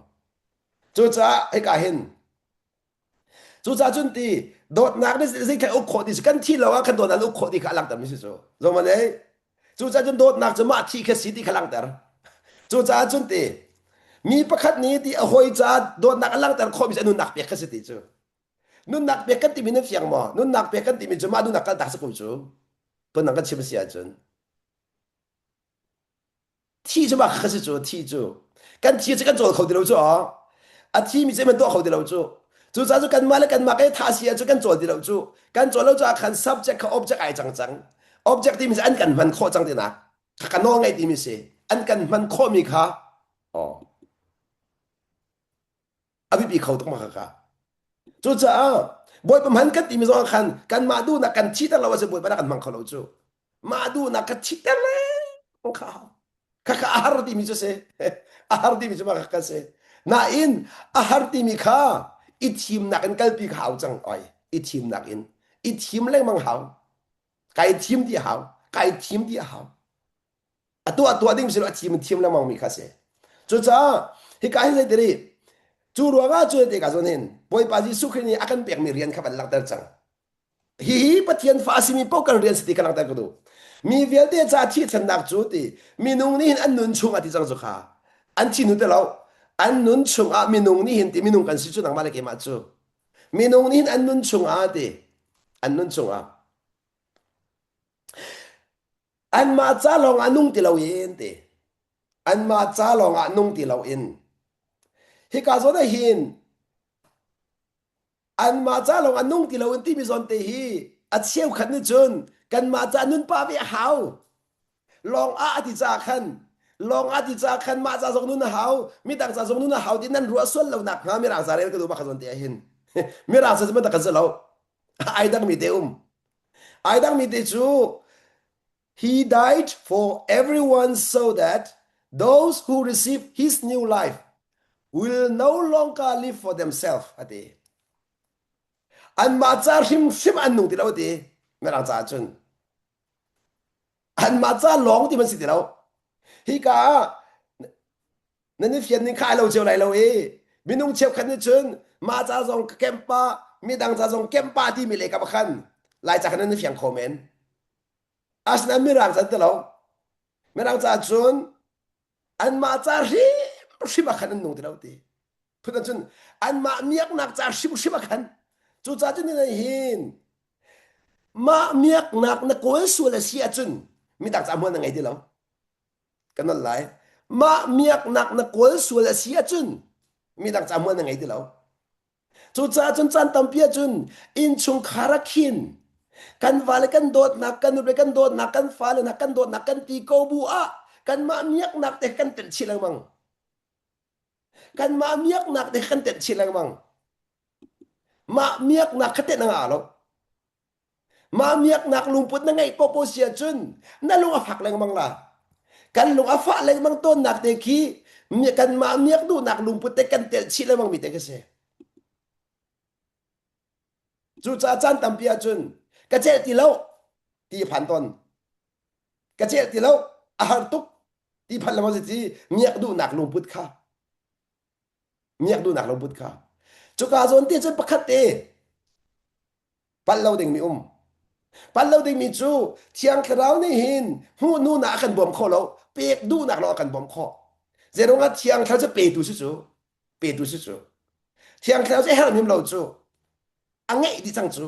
Speaker 1: chu cha ai ka hin chu cha chun ti dot nak ni se ka ukho di kan thi lawa kan dot na ukho di ka lang tar mi so zo man e chu cha chun dot nak chuma thi ka si di ka lang tar chu cha chun tiมีประคัดนี้ที่หอยจัดโดนนักลังแต่ข้อมีจะนุ่นนักเปียกกันสิติจูนุ่นนักเปียกกันที่มีน้ำเสียงหมอนุ่นนักเปียกกันที่มีจะมาดูนักกันตักสักคนจูเพิ่นนักกันชิมเสียจนที่จะมาขัดสิจูที่จูกันที่จะกันโจทย์เขาเดียวจูอ๋ออาที่มีจะมันตัวเขาเดียวจูจูจ้าจูกันมาแล้วกันมาให้ท่าเสียจูกันโจทย์เดียวจูกันโจทย์แล้วจูอาคัน subject กับ object ไอ้จัง object ที่มีจะอันกันมันข้อจังที่นักกันน้องไงที่มีเสอันกันมันข้อมีค่ะอ๋ออภิปีเขาต้องมาค่ะจู่จ้าบอยประมาณกันที่มีสองคันกันมาดูนักกันชิดเราว่าจะบอยมากันมังเขาเราจู่มาดูนักกันชิดเลยมังเขาค่ะอาหารที่มีจะเสอาหารที่มีจะมาค่ะเสน่าอินอาหารที่มีค่ะ ít team nạc in kalpi hào chẳng oi ít team nạc in ít team lên mang hào cái team đi hào cái team đi hào à tua ding silo team lên mang mi khase cho cha hi cái này đấy chu ruanga chu te ka zon hin boy pa ji su khini akan pek mi rian khaban lang tar chang hi pathian fa asimi po kan rian sti kan lang tar ko do mi vel te cha thi chan nak chu ti mi nung ni hin an nun chung ati chang chu kha an chi nu te lo an nun chung a mi nung ni hin ti mi nung kan si chu nang ma le ke ma chu mi nung ni hin an nun chung a ti an nun chung a an ma cha long anung ti lo yin ti an ma cha long anung ti lo in hi ka zo da hin an ma cha long anung ti lo in ti mi zon te hi a chieu khat ni chun kan ma cha nun pa vi hau long a ti cha khan long a ti cha khan ma cha zong nun hau mi tak cha zong nun hau ti nan ruwa sol lo nak ha mi ra za re ka du ba kha zon te hin mi ra sa ma ta ka za lo ai dang mi te ai dang mi te chu he died for everyone so that those who receive his new life will no longer live for themselves ati an ma cha him sim an nung ti lo ti me ra cha chun an ma cha long ti man si ti lo hi ka nan ni fian ni khai lo chiu lai lo e mi nung chep khan ni chun ma cha zong kem pa mi dang cha zong kem pa ti mi le ka ba khan lai cha khan ni fian comment as na mi rang san te lo mi rang cha chun an ma cha ri ba khan nung ti lo ti phun chun an ma miak nak cha ri ba khan chu cha chun ni hin ma miak nak na ko su la sia chun mi tak cha mo na ngai ti lo kan lai ma miak nak na ko su la sia chun mi tak cha mo na ngai ti lo chu cha chun chan tam pia chun in chung khara khin kan vale kan dot nak kan re kan dot nak kan fale nak kan dot nak kan ti ko bu a kan ma miak nak te kan tel chilang mang kan ma miak nak te kan tel chilang mang ma miak nak khate na nga lo ma miak nak lumput na ngai popo sia chun na lunga phak lang mang la kan lunga fa lang mang ton nak te khi mi kan ma miak du nak lumput te kan tel chilang mang mi te kase chu cha chan tam pia chun ka che ti lo ti phan ton ka che ti lo a har tuk ti phan la ma ti miak du nak lumput kha miak du nak lumput kha chu ka zon ti chun pakhat te pal lo ding mi pan lo ding mi chu thiang khrau ni hin hu nu na kan bom kho lo pek du nak lo kan bom kho zero nga thiang khrau che pe tu chu pe tu chu thiang khrau che her nim lo chu angai di chang chu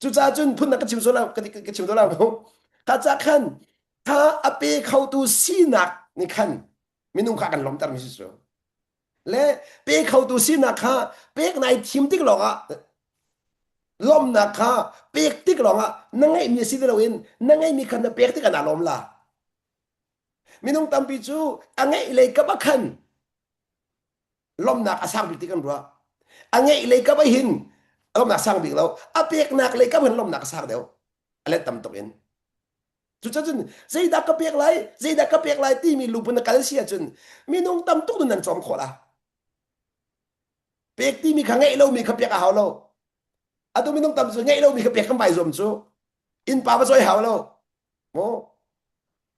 Speaker 1: chu cha chun phun na ka chim so la ka chim do la ko ka cha khan ta ape khau tu si nak ni khan minung kha kan lom tar mi chu le pe khau tu si nak kha pek nai thim tik lo ga lom na kha pek tik lo nga nangai mi si lo in nangai mi khan na pek tik na lom la minung tam pi chu angai le ka ba khan lom na asang bi tik kan ro angai le ka ba hin lom na sang bi lo a pek nak le ka ban lom na sang deu ale tam tok in chu cha chun zai da ka pek lai ti mi lu pun na kal sia chun minung tam tok nan chom kho la pek ti mi kha ngai lo mi kha pek a haw lo atu minung tam su ngai lo mi ka pek kam bai zom chu in pa ba choi haw lo mo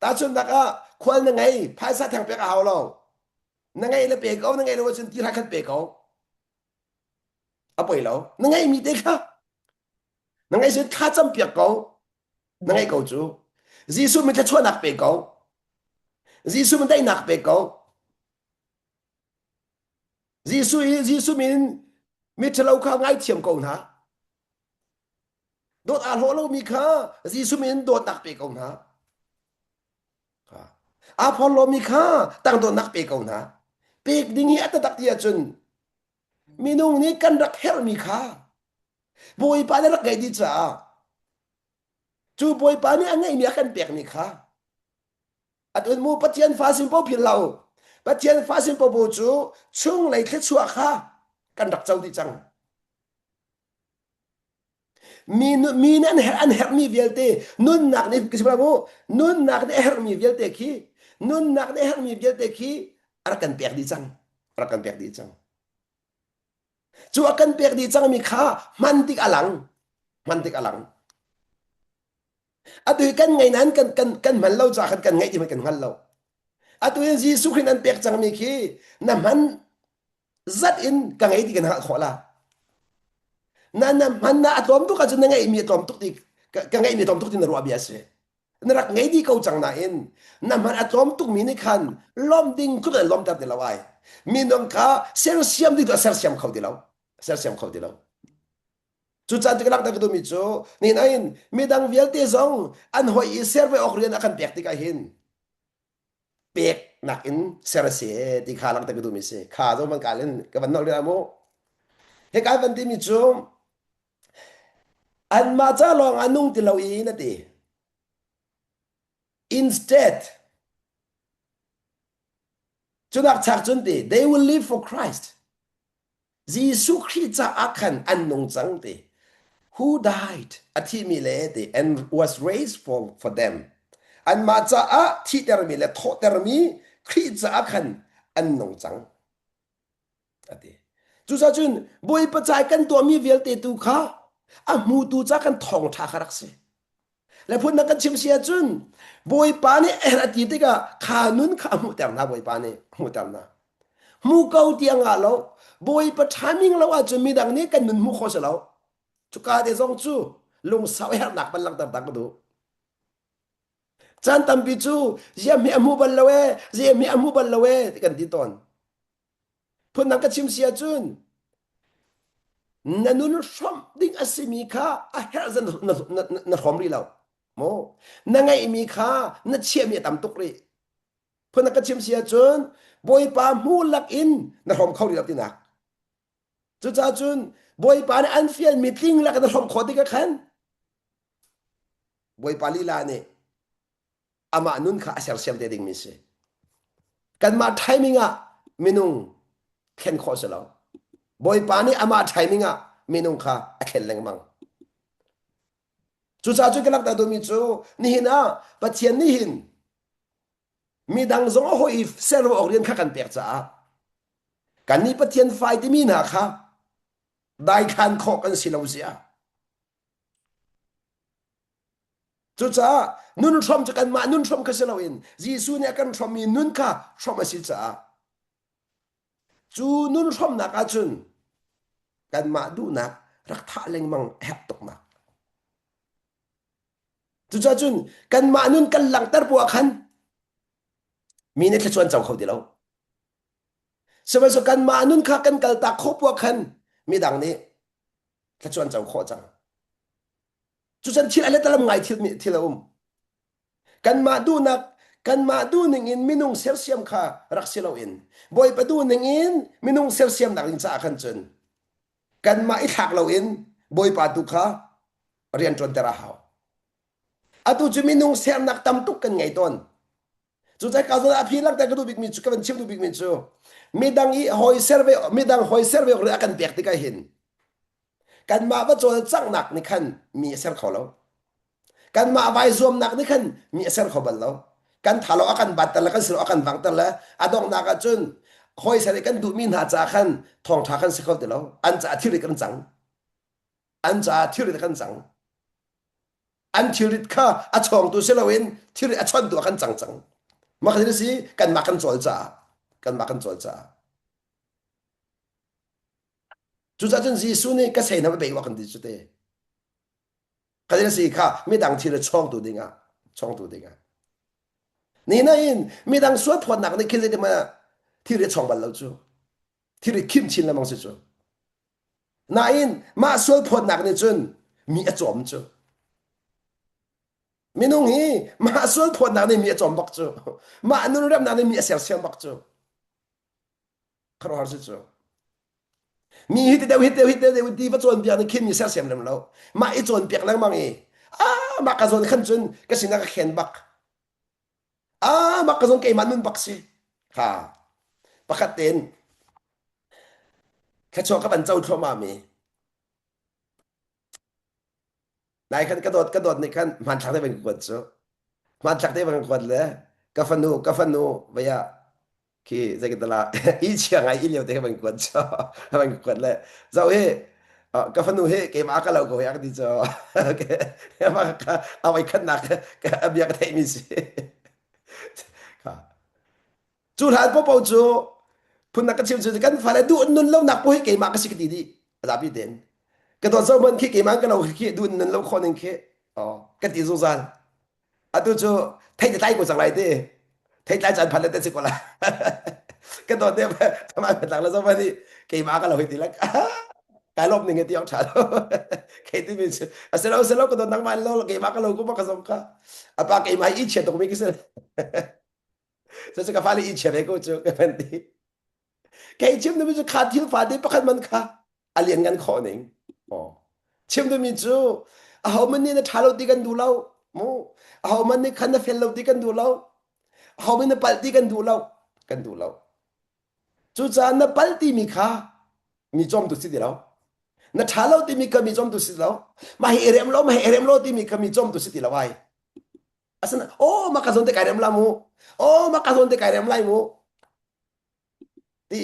Speaker 1: ta chun da ka khwal na ngai phai sa thang pek haw lo na ngai le pek ko na ngai lo chun ti ra khat pek ko a poi lo na ngai mi te kha na ngai se kha cham pek ko na ngai ko chu jisu mi ta chua nak pek ko jisu mi dai nak pek ko jisu min mi chalo kha ngai thiam ko na đốt ăn hổ lâu mi khá gì số mình đốt đặc biệt cầu na à phong lo mi khá tăng đốt đặc biệt cầu na biệt đi nghĩa ta đặc địa chun mi nung ni căn đặc hell mi khá bồi pa đặc cái đi cha chú bồi pa ni anh ấy mi căn biệt mi khá at un mu bắt chân phá sinh bao phiền lâu bắt chân phá sinh bao bồ chú chung lại cái chua khá căn đặc châu đi chăng mi nan an her mi velte nun nak ne kisbra mo nun nak ne her mi velte ki nun nak ne her mi velte ki arakan per di chang chu akan pek di chang mi kha man tik alang atu kan ngai nan kan man lo cha kan ngai di man kan ngal lo atu yen Jesu Christ an pek chang mi khi na man zat in ka ngai di kan ha khola na man na atom tu ka chu na ngai mi atom tu ti ka ngai mi atom tu ti na ro abiase na rak ngai di ko chang na in na man atom tu mi ni khan lom ding tu da lom tar de lawai mi nong ka ser siam di to ser siam khau di law ser siam khau di law chu chan ti kalak ta ko mi chu ni na in mi dang vial te zong an hoi i ser ve ok rian akan pek ti ka hin pek nak in ser se ti kha lang ta ko mi se kha zo man ka len ka ban no le amo he ka ban ti mi chu an ma cha long anung ti lo i na ti instead chu nak chak chun ti they will live for Christ Jesu Christ cha akan an nong chang ti who died at humility and was raised for them. And macha a thi termi le tho termi Christ akan an nong chang. Ati. Chu sa chun boi pa chai kan to mi vel te tu kha a mu tu cha kan thong tha kharak se. Le phun na kan chim sia chun boi pa ni era ti te ka kha nun kha mu ter na boi pa ni mu ter na. Mu kau tiang a lo boi pa timing lo a chun mi dang ni kan nun mu kho se lo. Chu ka de zong chu lung sao her nak ban lang tar tak du chan tam pi chu zia mi amu ban lawe zia mi amu ban lawe kan ti ton phun nang ka chim sia chun nanun shom ding asimi kha a her zan na khom ri law mo na ngai mi kha na chia mi tam tuk ri phun nang ka chim sia chun boy pa mu lak in na khom khau ri law ti nak chu cha chun boy pa an fiel meeting lak na khom khodi ka khan boy pa li la ne ama nun kha asar siam te ding mi se kan ma timing a minung khen kho se lo boy pa ni ama timing a minung kha a khen leng mang chu cha chu kelak ta do mi chu ni hin a pathian ni hin mi dang zong ho if servo orien kha kan pek cha kan ni pathian fai ti mi na kha dai khan kho kan silo sia chu cha nun thom cha kan ma nun thom ka selo in Jesu ne kan thom mi nun kha thom a si cha chu nun thom na ka chun kan ma du na rak tha leng mang hep tok na chu cha chun kan ma nun kan lang tar pu khan mi ne thla chuan chau khau di lo sema so kan ma nun kha kan kal ta kho pu khan mi dang ni thla chuan chau kho chang chu chan thil ale talam ngai thil kan ma du ning in minung sel siam kha rak silo in boy pa du ning in minung sel siam nak in cha khan chun kan ma i thak lo in boy pa tu kha rian tron tera haw atu chu minung siam nak tam tuk kan ngai ton chu cha ka zo a phi lak ta ka du big mi chu kan chim du big mi chu midang i hoi serve midang hoi serve ri akan pek ti ka hin kan ma ba chol chang nak ni khan mi ser kholo kan ma vai zoom nak ni khan mi ser khobal lo kan thalo akan batal kan silo akan bangtal la adong na ka chun hoi sari kan du min ha cha khan thong tha kan sikhol de lo an cha thiri kan chang an cha thiri kan chang an thiri kha a chong tu selawin thiri a chon du kan chang chang ma khani si kan ma kan chol cha kan ma kan chol cha chu cha chun Jesu ni ka sei na ba be wa kan di chu te khani si kha mi dang thiri chong tu dinga ni na in mi dang suat phot nak ni khile de ma thiri chong bal lo chu thiri kim chin la mang se chu na in ma suat phot nak ni chun mi a chom chu minung hi ma suat phot nak ni mi a chom bak chu ma nun ram nak ni mi a sel siam bak chu kharo har se chu mi hit de di va chon bia ni kim mi sel siam lam lo ma i chon pek lang mang e ma ka zon khan chun ka sina ka khen bak makazong kay manun baksi ha pakatin kacho ka ban chau thoma mi nai khan kadot ni khan man thak de ben kwat so man thak de ben kwat le ka fanu baya khi cái là ý chiang ai ý liệu thì mình quật cho mình quật lại dạo hệ cái phần hệ cái mà cái lâu của yang đi cho cái mà cái ai khăn nạc cái abia cái thay mi si chú hạt bố bố chú phun nạc cái chiêu chú cái phải là đu nun lâu nạc bố hệ cái mà cái gì cái đi là bị đến cái đó sau mình khi cái mà cái lâu khi đu nun lâu khó nên khi cái tí dù ra à tôi chú thấy cái tay của chẳng lại đi thấy tay chẳng phải là tên gì qua là cái đóเนี่ยทำไมเป็นหลังแล้วสักวันนี้กี่มาก็เราเห็นทีละกายลบหนึ่งที่ยองฉันกี่ที่มีเสร็จแล้วก็โดนนักมันแล้วกี่มาก็เราก็มาผสมกันapaกี่มาอีเฉียดตรงนี้ก็เสร็จจะก็ฟ้าเลยอีเฉียดไปก็จะก็เป็นที่กี่ชิมนี่มันจะขาดทิ้งฟ้าได้ประคันมันค่ะอะไรอย่างนั้นขอหนึ่งอ๋อชิมนี่มีจูเอามันนี่นะทาเราดีกันดูเราโมเอามันนี่ขันน่ะเฟลเราดีกันดูเราเอามันนี่ปัลดีกันดูเรากันดูเรา chú cha na palti mi kha mi chom tu si di lo na thalo ti mi ka mi chom tu si lo ma hi rem lo ti mi ka mi chom tu si di lo ai asana o ma ka zon te kai rem la mu o ma ka zon te kai rem lai mu ti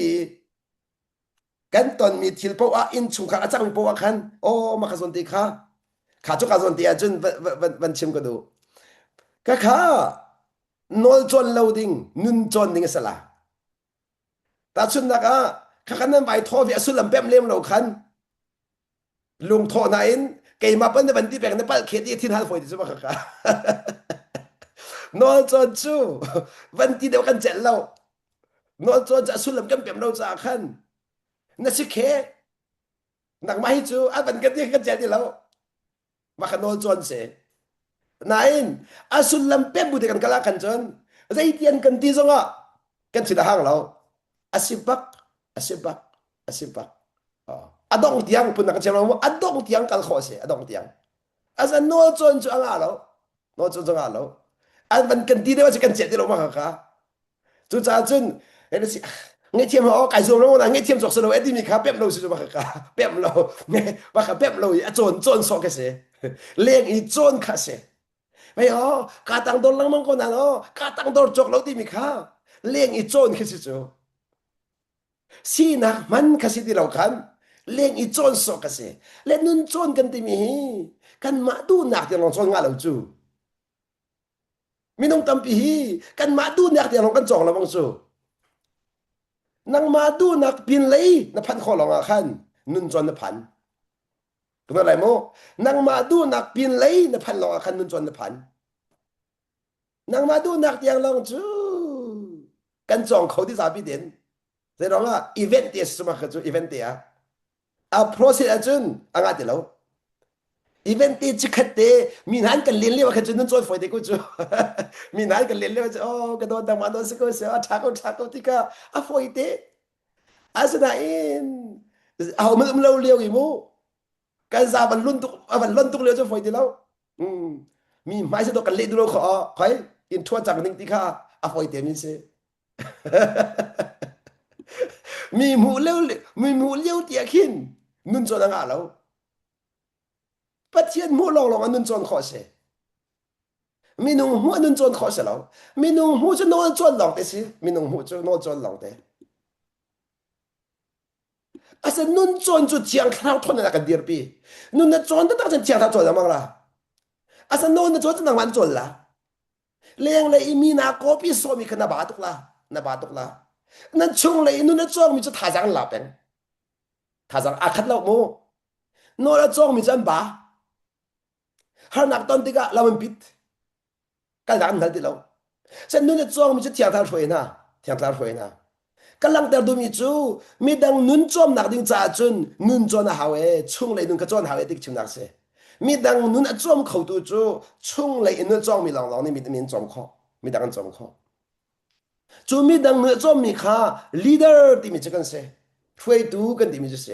Speaker 1: kan ton mi thil po a in chu kha achang mi po a khan o ma ka zon te kha kha chu ka zon te a chun van chim ko du ka kha nol chon loading nun chon ding sala ta chun na ka khá khăn nên bài thô việc suy làm bém lem lâu khăn lùng thô na in cái mà bên bên đi bèn nó bắt khét đi thiên hal phơi đi chứ mà khá nó cho chú bên đi đâu khăn chẹn lâu nó cho suy làm bém lâu ra khăn nó sẽ khé nặng máy chú à bên cái đi khăn chẹn đi lâu mà khăn nó cho sẽ nain suy làm bém bùi kan kala kan chon dây tiền kan ti zonga kan chỉ là hàng lâu asibak asibak asibak adong tiang pun nak cakap adong tiang kal khose adong tiang asa no chon chu anga lo no chon anga lo an ban kan ti de wa kan chet de lo ma ka chu cha chun e si ngai thiam ho kai zum lo na ngai thiam sok so lo e di mi kha pem lo su ma ka pem lo ngai ba ka pem lo ya chon so ke se leng i chon kha se mai ho ka tang dor lang mong ko na lo ka tang dor chok lo di mi kha leng i chon ke si chu si na man kasi di raw kan leng i chon so kasi le nun chon kan ti mi kan ma du nak ti long chon nga lo chu minong tampi hi kan ma du nak ti long kan chong la bang chu nang ma du nak pin lei na phan kho long a khan nun chon na phan tuna lai mo nang ma du nak pin lei na phan long a khan nun chon na phan nang ma du nak ti long chu kan chong khâu ti sa bi den thế đó là event tiết mà cái event tiết à process ở trên anh ăn được lâu event tiết chỉ khát tiết mình hắn cần liên liên vào cái trên nó trôi phải đấy cô chú mình hắn cần liên liên vào cái đó đang mà đó sẽ có sẽ thắc câu thì cả phải tiết à sẽ là in mình lâu liều gì mu cái giá vẫn luôn tục liều cho phải tiết lâu mình mai sẽ được cần liên được khó phải in thua chẳng nên thì cả phải tiết mình sẽ mi mu leo tia khin nun chon anga lo pathian mu long nun chon kho se mi nung mu nun chon kho se lo mi nung mu chu no chon long te si mi nung mu chu no chon long te asa nun chon chu chiang thao thon na ka dir pi nun na chon ta chen chiang thao chon mang la asa no na chon nang man chon la leng le mi na ko pi so mi kana ba tuk la na ba tuk laนั่นช่วงเลยนู่นนั่นจ้องมีจะท่าจังหลับเป็นท่าจังอาคัดเราโมโน่นนั่นจ้องมีจะบ้าฮานักตอนที่ก็เรามันปิดกันดันทันทีเราเช่นนู่นนั่นจ้องมีจะเที่ยงทางช่วยนะเที่ยงทางช่วยนะกันหลังแต่ดูมีจูมีดังนุ่นจ้องนักดิ้งจ่าจุนนุ่นจ้องน่ะหาเวช่วงเลยนุ่นก็จ้องหาเวติ๊กชิมนักเสมีดังนุ่นจ้องเขาดูจูช่วงเลยนุ่นจ้องมีหลังนี่มีจ้องข้อมีดังจ้องข้อจูมีดังเนื้อจอมมีค่า leader ที่มีจะกันเสช่วยดูกันที่มีจะเส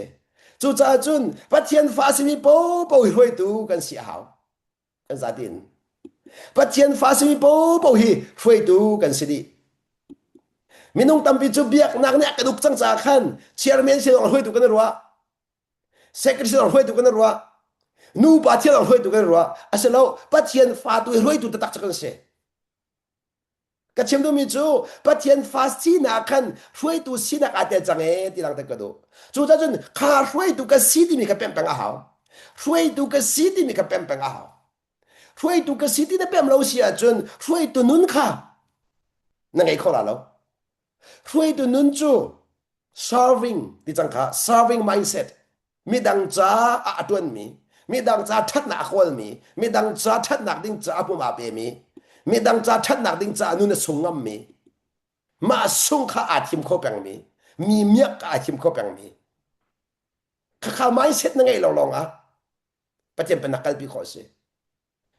Speaker 1: จูจ่าจุนปัจเจียนฟ้าสิมีปูปูช่วยดูกันเสียหาวกันซาดินปัจเจียนฟ้าสิมีปูปูฮีช่วยดูกันสิดีมีนุ่งตำปีจูเบียกนักเนี่ยกระดูกจังจ่าขันเชียร์เมนเชียร์เราช่วยดูกันรัวเซกเรตเราช่วยดูกันรัวนูปาเทียนเราช่วยดูกันรัวอาศัยเราปัจเจียนฟ้าตัวช่วยดูตะตักจังกันเส cái chiếm đôi mi chú bắt thiên phát xin à khăn suy tu xin à ate chẳng ấy thì lang ta cái đó chú cha chun khá suy tu cái xin thì mi cái bèm bèm à hảo suy tu cái xin thì mi cái bèm bèm à hảo suy tu cái xin thì nó bèm lâu xí à chun suy tu nun khá nó ngay khó là lâu suy tu nun chú serving thì chẳng khá serving mindset mi đang cha à tuân mi đang cha thắt nạc khol mi đang cha thắt nạc đinh cha bùm à bê mi đang cha thắt nạc đinh cha nun là sung ngâm mà sung khá à chim khó bèng mi miếc à chim khó bèng khá mindset nó ngay lâu lâu à bắt chân bên nakal bị khó xí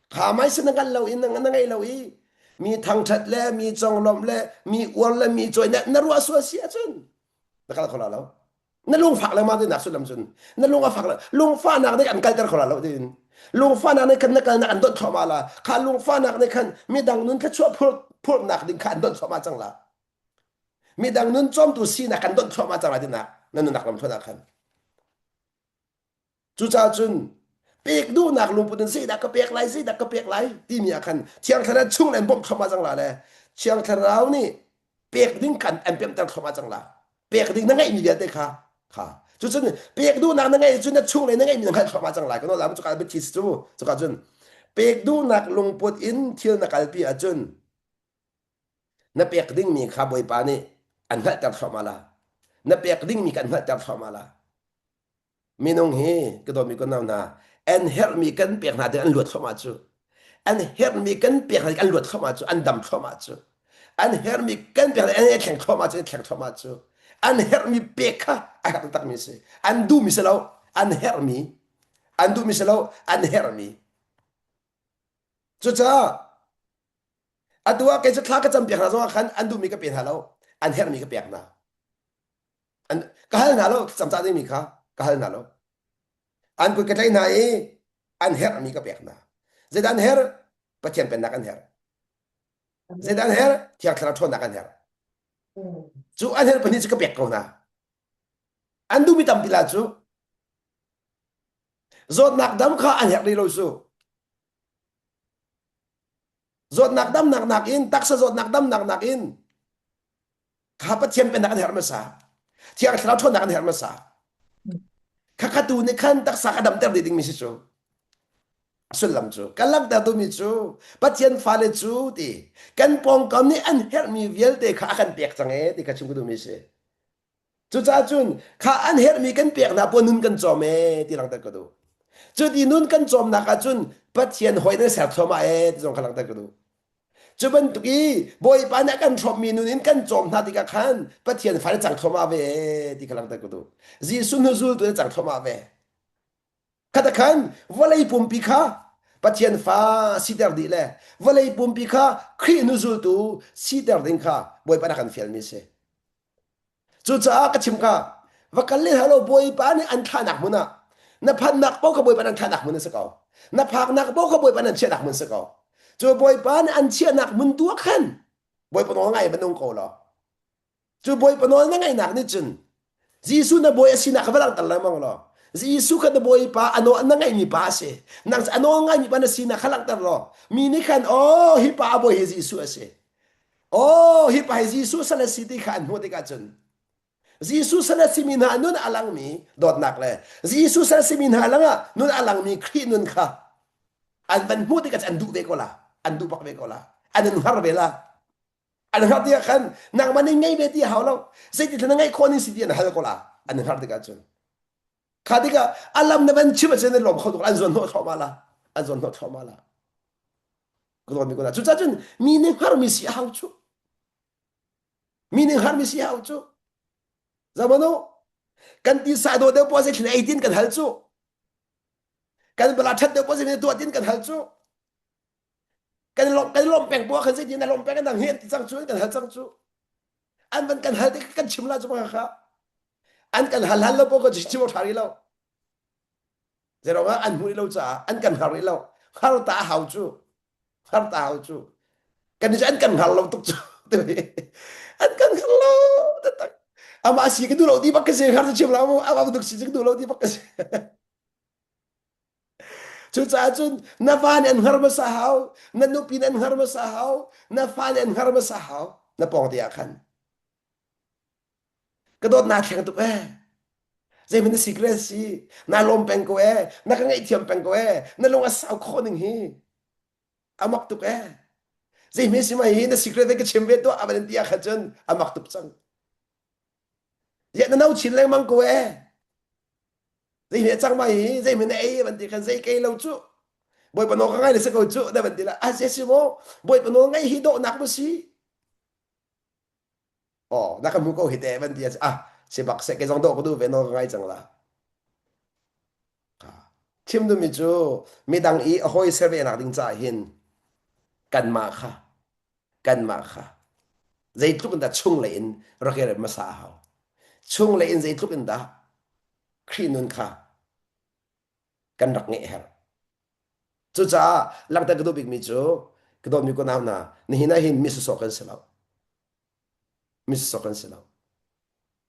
Speaker 1: khá mindset nó ngay lâu in nó ngay lâu in mi thằng chặt lệ mi trồng lom lệ mi uốn lệ mi trôi nè nó rùa xua xí chân nakal khó lâu nó lung phạc lại mà đi nạp xuân làm xuân nó lung phạc lại lung pha nạc đấy ăn cái đó khó lâu đi lung pha nạc đấy khăn nạc nạc ăn đốt thọ mà là khá lung pha nạc đấy khăn mi đằng nun cái chỗ phur nạc đi khăn đốt thọ mà chẳng là mi đằng nun chom tu xí nạc ăn đốt thọ mà chẳng là đi nạc nên nạc làm thọ nạc khăn chú cha chun bẹc du nạc lung bùn sĩ đã có bẹc lại sĩ đã có bẹc lại tìm nhà khăn chiang thà chung lên bom thọ mà chẳng là nè chiang thà rau ni bẹc đinh khăn ăn bẹc tang thọ mà chẳng là bẹc đinh nó ngay mi việt đấy khá khá chú chun bẹc du nạc nó ngay chun nó chung lên nó ngay mi khăn thọ mà chẳng là cái nó làm chú cả bị chết chú cả chun bẹc du nạc lung bùn in thiêu nạc alpi à chun nó bẹc đinh mi khá bồi pa ni ăn hết tang thọ mà là nó bẹc đinh mi ăn hết tang thọ mà là minung hi cái đó mi có nào na anh help mi cần bẹc na để anh luật thọ mà chú anh help mi cần bẹc na anh luật thọ mà chú anh đâm thọ mà chú anh help mi cần bẹc na anh kheng thọ mà chú kheng thọ mà chú anh help mi bẹc ha anh học tắc mi se anh du mi se lâu anh help mi anh du mi se lâu anh help mi chú cha anh tu cái chút khác cái chấm bẹc na rồi khăn anh du mi cái bẹc na lâu anh help mi cái bẹc na anh cái hai na lâu chấm cha đi mi khá cái hai na lâu anh cứ cái này này anh her mi cái bẹc na giờ anh her bắt chân bên anh her giờ anh her thì anh thằng anh her chú anh her bênนี้cái bẹc câu na anh du mi tầm pila chú zot nak dam kha anh her đi lâu chú zot nak dam nak in tak sa zot nak dam nak in kha bắt chân bên anh her mà sa thì anh thằng anh her mà sa kakatu ni kan tak sa kadam ter ding mi chu sulam chu kalak da tu mi chu patien fale chu ti kan pong kam ni an her mi vial te kha kan pek change ti ka chung du mi se chu cha chun kha an her mi kan pek na ponun kan chome ti lang ta ko du chu di nun kan chom na ka chun patien hoi na sa thoma e ti jong khalang ta ko du chu ban tu ki boy pa na kan thom mi nun in kan chom na ti ka khan patien fale chang thoma ve ti khalang ta ko du ji sun hu zul tu chang thoma ve kata khan valai pumpi kha pathian fa sitar di le valai pumpi kha khri nuzul tu sitar ding kha boy pa kan fial mi se chu cha ka chim kha vakal le halo boy pa ni an tha nak muna na phan nak po kha boy pa an tha nak mun se ka na phak nak po kha boy pa an che nak mun se ka chu boy pa ni an che nak mun tu khan boy pa no ngai ban nong ko lo chu boy pa no ngai nak ni chun jisu na boy asina ka balang tal lamang lo Jisu ka boy pa ano na ngay ni pa se nang ano nga ni pa na sina khalak tar lo mini khan oh hi pa boy hi Jisu ase oh hi pa hi Jisu sa na city khan mo te ka chun Jisu sa na simin ha nun alang mi dot nak le Jisu sa na simin ha langa nun alang mi khri nun kha an ban mo te ka an du de ko la an du pak be ko la an har be la an har dia khan nang man ngay be ti ha lo sai ti na ngay ko ni si ti na ha ko la an har te ka chun Khadiga alam na ban chiba chen lom kho an zon no thoma la an zon no thoma la ko mi ko na chu cha chun mi ne har mi si hau chu mi ne har mi si hau chu zamano kan ti sa do deposit na 18 kan hal chu kan bala that deposit na 18 kan hal chu kan lom peng po kan se din na lom peng kan dang hen ti chang chu kan hal chang chu an ban kan hal te kan chimla chu ma kha an kan hal hal lo po ko chi mo thari lo zero nga an hui lo cha an kan hari lo har ta hau chu kan ni an kan hal lo tuk chu an kan hal lo ta ama si ke du lo di bak se har chi la mo ama du si ke du lo di bak se chu cha chun na van en har ma sa hau na nu pin en har ma sa hau na fan en har ma sa hau na pong dia khan ka dot na thang tu e zai min secret si na lom peng ko e na ka ngai thiam peng ko e na long a sao kho ning hi amak tu e zai mi si mai hi na secret ke chimbe to aban dia khajan amak tu chang ya na nau chin leng mang ko e zai mi chang mai hi zai min e ban ti khan zai kai lo chu boy pa no ka ngai le se ko chu da ban ti la a se si mo boy pa no ngai hi do nak mo si oh na ka mu ko hi te ban ti ah se bak se ke jong do ko du ve no ka ngai chang la chim du mi chu mi dang i a hoi se ve nak ding cha hin kan ma kha kan ma kha zai tu kan da chung le in ro ke ma sa hao chung le in zai tu kan da khri nun kha kan rak nge her chu cha lang ta ka du big mi chu ka do mi ko nam na ni hina hin mi so kan se lao mi so kan se lao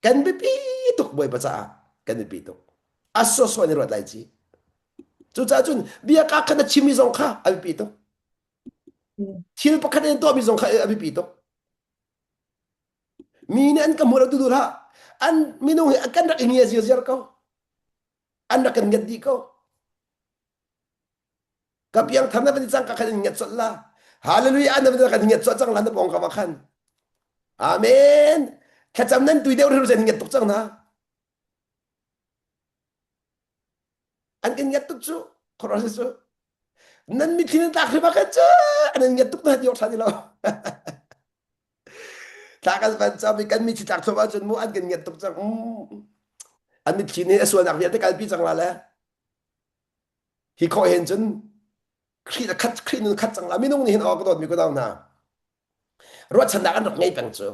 Speaker 1: kan bi pi tuk boy pa cha kan bi pi tuk aso so ni ro lai chi chu cha chun bia ka kha na chimi zong kha abi pi tuk thil pa kha den to mi zong kha abi pi tuk mi ne an ka mo ra du du ha an mi no kan rak ngi ya zir ko an rak kan ngad di ko kapiang thana ban chang ka khan ngat la hallelujah an ban ka ngat chang la na bong ka ma khan amen khacham nan tui deu ru zen ngat tuk chang na an kan ngat tuk chu khoros chu nan mi thin ta khri ba ka cha an ngat tuk na di ok sa di lo ta kan ban cha mi kan mi chi tak tho ba chun mu an kan ngat tuk chang an mi thin ni aswa nak ya te kal pi chang la la hi kho hen chun khi là khát khi nó khát chẳng là mình nông hiện ở cái đó mình có đâu na rồi chân đã ăn được ngay bằng chỗ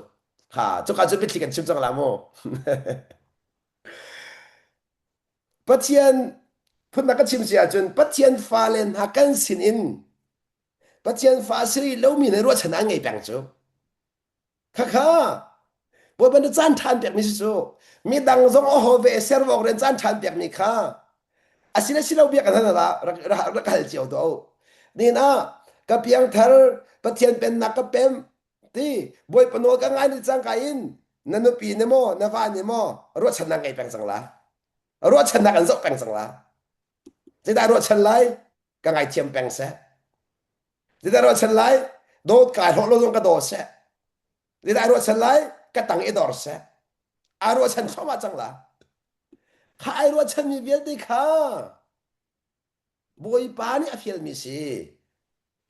Speaker 1: ha chỗ cái chỗ biết thì cái chim chẳng làm mò bắt chiên phun nãy cái chim gì à chun bắt chiên pha lên ha căn xin in bắt chiên pha xử lâu mình rồi chân đã ngay bằng chỗ khá khá bố bên đó chân than bẹt mình chỗ mình đang giống ở hồ về servo rồi chân than bẹt mình khá à xin lâu biết cái thằng đó ra cái chiều đóนี่นะกับเพียงเธอปะเทียนเป็นนักกับเป็นที่บอยปนวกันไงนี่จังกันนั่นนุปีนี่มั้งนั่นฟ้านี่มั้งรถฉันนั่งไงแปลงสังละรถฉันนั่งกันซอกแปลงสังละจะได้รถฉันไล่กันไงเทียมแปลงเสะจะได้รถฉันไล่โดดกายรถลงกระโดดเสะจะได้รถฉันไล่ก็ตั้งอีดอร์เสะอารถฉันเข้ามาจังละข้าไอรถฉันมีเวียดดีค่ะบอยปานี่อภิลมิสี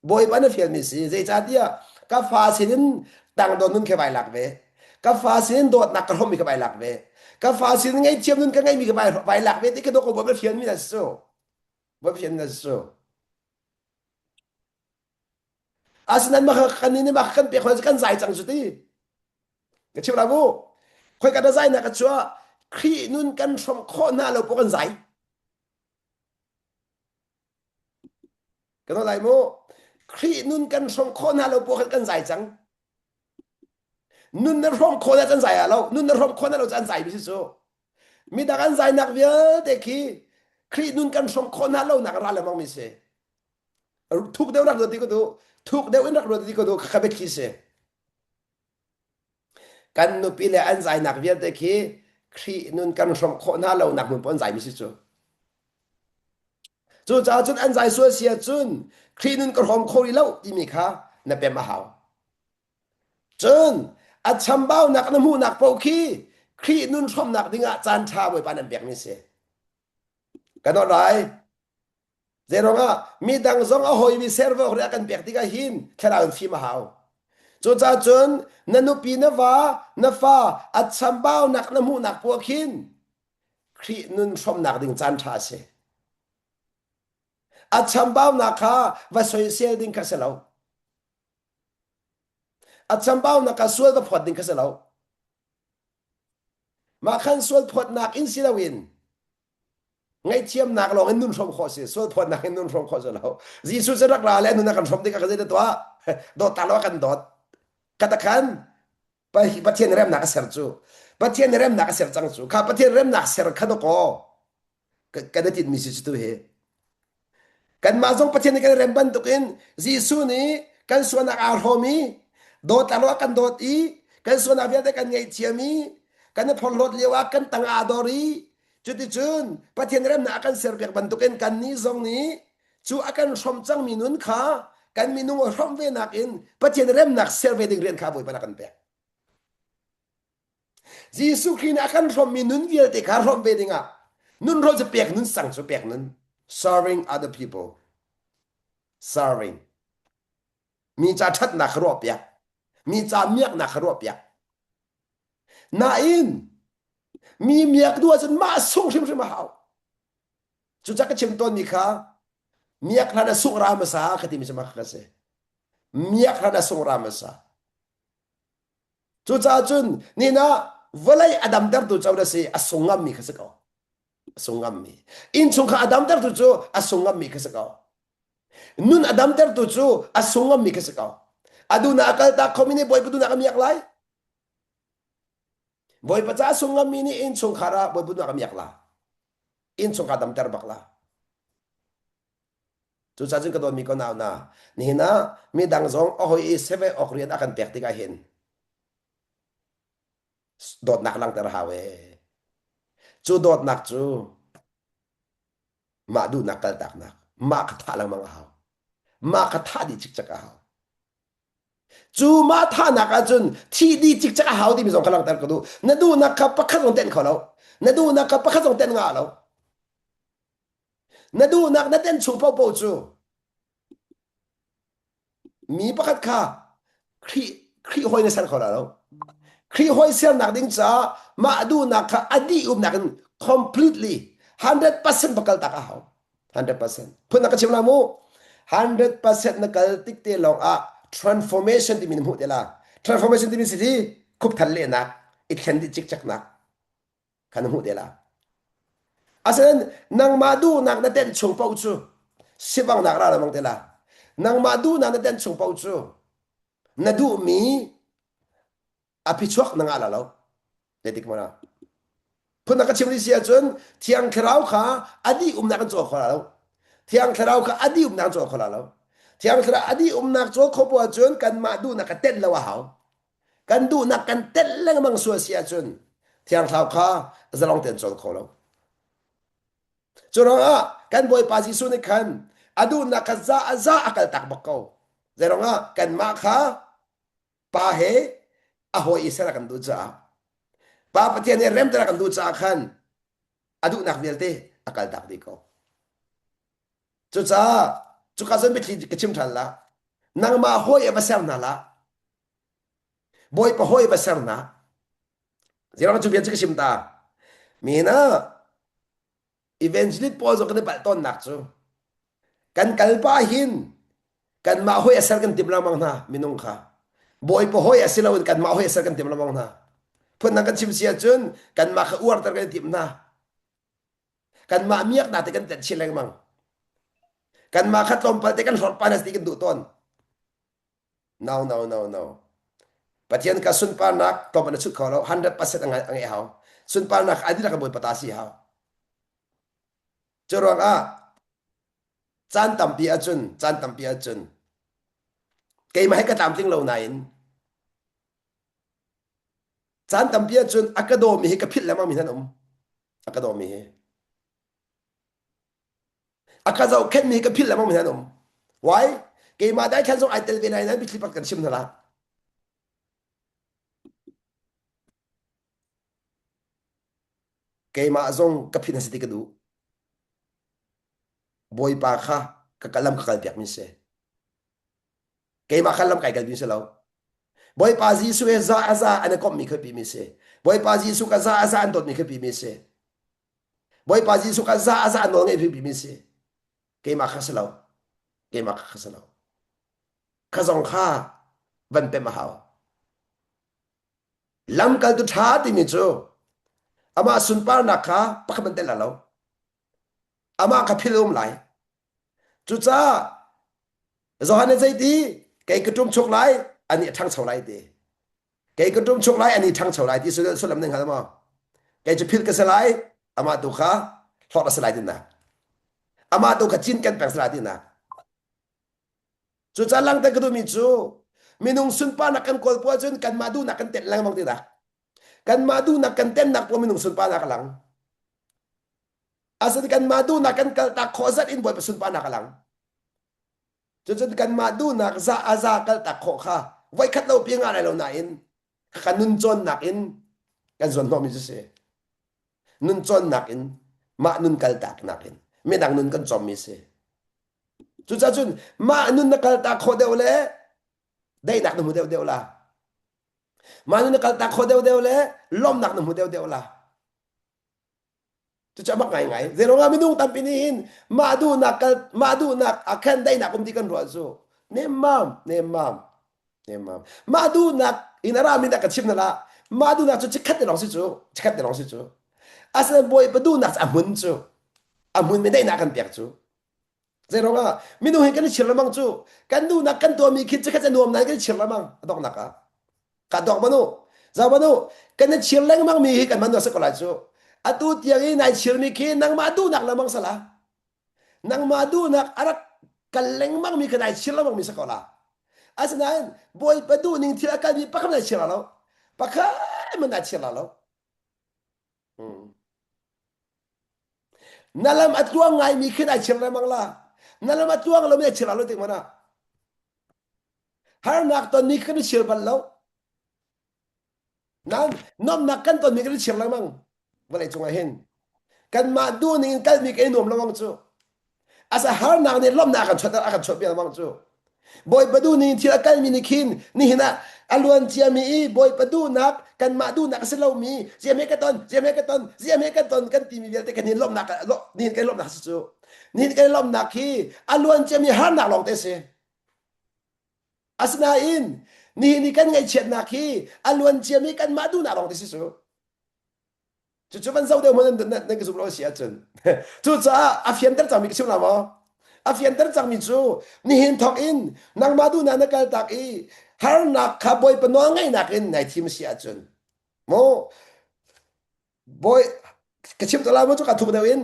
Speaker 1: บอยปานี่อภิลมิสีใจจ้าเดียก็ฟาสินต่างโดนนุ่นแค่ใบหลักเวก็ฟาสินโดดนักกระทมมีแค่ใบหลักเวก็ฟาสินไงเทียมนุ่นก็ไงมีแค่ใบหลักเวที่กระโดดก็บอยเพียนมีนั่นสู้บอยเพียนนั่นสู้อาศัยนั้นมาคันนี้มาคันเปียกคนจะกันใจจังสุดที่ก็เชื่อเราบุคอยกันได้ใจนะก็ชัวขี้นุ่นกันสมข้อหน้าเราพวกกันใจก็ต้องไรโมครีนุ่นกันสองคนฮะเราพวกกันใจจังนุ่นนั่นร่มคนนั่นใจอะเรานุ่นนั่นร่มคนนั่นเราจะใจไม่ใช่โซมีแต่กันใจนักเวียเด็กขี้ครีนุ่นกันสองคนฮะเราหนักอะไรมั่งไม่ใช่ทุกเดียวนักดนตรีก็ดูทุกเดียวนักดนตรีก็ดูข้าพเจ้าเสียกันนุปีเลอันใจนักเวียเด็กขี้ครีนุ่นกันสองคนฮะเราหนักนุ่นปนใจไม่ใช่โซจู่จ้าจุดอันใจส่วนเสียจุนครีนุ่นกระหอมโคลีเล่าที่มีค่านั่นเป็นมหาจุนอัดชำเบ้าหนักน้ำหูหนักโปกี้ครีนุ่นชมหนักดิ่งอาจารย์ชาไว้ปานนั้นแบบนี้เสียกันอะไรเจรองอ่ะมีดังซองเอาหอยมีเซิร์ฟเวอร์เรียกกันแบบที่ก็หินแค่เราฟิมหาจู่จ้าจุนนันนุปีนฟ้าอัดชำเบ้าหนักน้ำหูหนักโปกินครีนุ่นชมหนักดิ่งอาจารย์ชาเสียอาจำบ่าวนักข้าว่าสวยเสียดิ้งข้าเสลาอาจำบ่าวนักข้าสวยก็พอดดิ้งข้าเสลามาขันสวยพอดนักอินสิลาวินไงเทียมนักลองอินนุ่นชมข้อเสียสวยพอดนักอินนุ่นชมข้อเสลาจีสุจะรักลาแล้วนุ่นนักกันชมดิ้งข้าเสลาตัวโดดตาลวกันโดดกัตขันไปประเทศเริ่มนักเสียจูประเทศเริ่มนักเสียจังจูข้าประเทศเริ่มนักเสียขันโตก็ได้ติดมิสิจุดเห kan ma zong pathian kan rem ban tukin jisu ni kan suana ar homi dot alo kan dot I kan suana via kan ngai chiami kan phol lot lewa kan tang adori chuti chun pathian rem na kan ser pek ban tukin kan ni zong ni chu akan som chang minun kha kan minung rom ve nak in pathian rem nak ser ve ding ren kha boi pa kan pe jisu khin akan rom minun vial te kha rom ve dinga nun ro je pek nun sang so pek nun serving other people serving mi cha that na khro pya mi cha miak na khro pya na in mi miak du chun ma sung sim sim hao chu cha ka chim ton mi kha miak hana sung ra ma sa khati mi sama kha se miak hana sung ra ma sa chu cha chun ni na valai adam dar tu chaw da se asungam mi kha se ko asungam mi in chung kha adam dar tu chu asungam mi kha se ko nun adam dar tu chu asungam mi kha se ko aduna akal ta khomini boy bu na ka miak lai boy pacha sungam mi ni in chung khara boy bu na ka miak la in chung adam dar bakla chu cha jing ka don mi ko naw na ni na mi dang zong o hoi seve okrian akan pek ti ka hin dot nak lang tar hawe chu dot nak chu ma du nak kal tak nak ma ka tha lang mang haw ma ka tha di chik chak haw chu ma tha nak a chun thi di chik chak haw di mi zong khalang tar ko du na du nak ka pa kha zong ten kho lo na du nak ka pa kha zong ten nga lo na du nak na ten chu po po chuมีประคัดค่ะครีหอยในสันเขาแล้วครีหอยเสียหนักดิ้งจ้ามาดูนักค่ะอดีอุบนัก completely 100%ประกันตากเขา100%เพื่อนนักชิมลามู100%นักติ๊กเตลองอ่ะ transformation ที่มีนมุดเดล่ะ transformation ที่มีสิทธิคุบทันเลนักอีกแค่ดิจิกจักนักขันมุดเดล่ะอาศัยนังมาดูนักนั่นเต้นชงเป้าจูสิบังนักราละมังเดล่ะnang madu na den chung pau chu na du mi apichuak nang ala lo letik mona phuna ka chimli sia chun thiang khrau kha adi na kan cho khala lo thiang khrau kha adi na cho khala lo thiang khra adi na cho khopo chun kan madu na ka tel lawa hau kan du na kan tel lang mang so sia chun thiang khrau kha zalong ten cho kholo chura kan boy pa ji su ni khan adu nakaza aza akal tak bakaw zero nga kan makha pa he ahoy isara kan duja pa patian rem tara kan duja khan adu nak milte akal tak diko chucha chuka zon bi kichim thalla nang ma hoy abasar na la boy pa hoy basar na zero nga chubian chikim ta mina eventually po zo kan palton nak chu kan kalpa hin kan ma hoy asar kan timlang mang na minung kha boy po hoy asilawin kan ma hoy asar kan timlang mang na phun nang kan chim sia chun kan ma kha uar tar kan tim na kan ma miak na te kan tet chileng mang kan ma kha tom pal te kan hor panas ti kan du ton now patian ka sun pa nak tom na chu kholo 100% ang e haw sun pa nak adira ka boy patasi haw chorong a chan tampi achun kay mahay ka tamting law nain chan tampi achun akademi hi kapil lamang minhan akademi hi akazaw ken mi kapil lamang minhan why kay ma dai khanso ai tel benai nan bitli pat kan sim nala kay ma azong kapil na sitikadu boy pa kha kakalam kakalpiak min se kay makalam kay kalbin se law boy pa jisu e za aza ana kom mi khapi mi se boy pa jisu ka za aza an dot mi khapi mi se boy pa jisu ka za aza an nge bi mi se kay ma khasalaw khazong kha van pe ma haw lam kal tu tha ti mi chu ama sun par na kha pakhaman te la law ama ka philum lai chu cha zohane zai ti kai kutum chok lai ani thang chau lai ti kai kutum chok lai ani thang chau lai ti su lam nang ha ma kai chu phil ka salai ama tu kha thot salai tin na ama to kachin kan pek sala dina chu cha lang ta ka du mi chu minung sun pa na kan kol po chun kan madu na kan tet lang mang ti da kan madu na kan ten nak po minung sun pa na ka lang asan kan madu na kan kal ta khozat in boy sun pa na ka lang chu chun kan madu na za aza kal ta kho kha vai khat lo pi nga lo na in kan nun chon nak in kan zon no mi se nun chon nak in ma nun kal tak nak in me dang nun kan chom mi se chu cha chun ma nun na kal ta kho deu le dai nak nu deu deu la ma nun na kal ta kho deu deu le lom nak nu deu deu la chu cha mak ngai ngai zero nga minung tam pinin ma du nak akan dai nak kum ti kan ro zo ne mam ma du nak inara mi nak ka chim na la ma du nak chu chikhat de long si chu chikhat de long si chu asan boy pa du nak amun chu amun me dai nak kan piak chu zero nga minung hin kan chil lamang chu kan du nak kan to mi khit chikhatจะนวมnan kan chil lamang dok nak ka dok manu za manu kan chil lang mang mi kan man no sa ko la chu atu tiang i nai chil mi khi nang ma du nak lamang sala nang ma du nak arak kaleng mang mi kan nai chil lamang mi sa ko la asanan boy pa du ning thila kan mi pakam na chil la lo pakam man na chil la lo nalam atuang ngai mi khi nai chil lamang la nalam atuang lo mi chil la lo tik mana har nak ton mi kan chil ban lo nan nom nak kan ton mi kan chil lamang walai chunga hen kan ma du ning kal mi kai nom lamang chu asa har nak ne lom na kan chot bi lamang chu boy padu ning thila kal mi ni khin ni hina alwan chia mi i boy padu nak kan ma du nak selo mi zia me ka ton kan ti mi vel te kan ni lom nak lo ni kai lom nak chu ni kai lom nak khi alwan chia mi har nak long te se asna in ni kan ngai chet nak khi alwan chia mi kan ma du nak long te se chu chu ban zau de mo na cái lo xia chen chu cha a phian tar chang mi chu la mo a phian tar chang mi chu ni hin thok in nang ma du na na kal tak i har nak kha boy pa no ngai nak in nai thim xia chen mo boy cái chim to la mo chu ka thu de in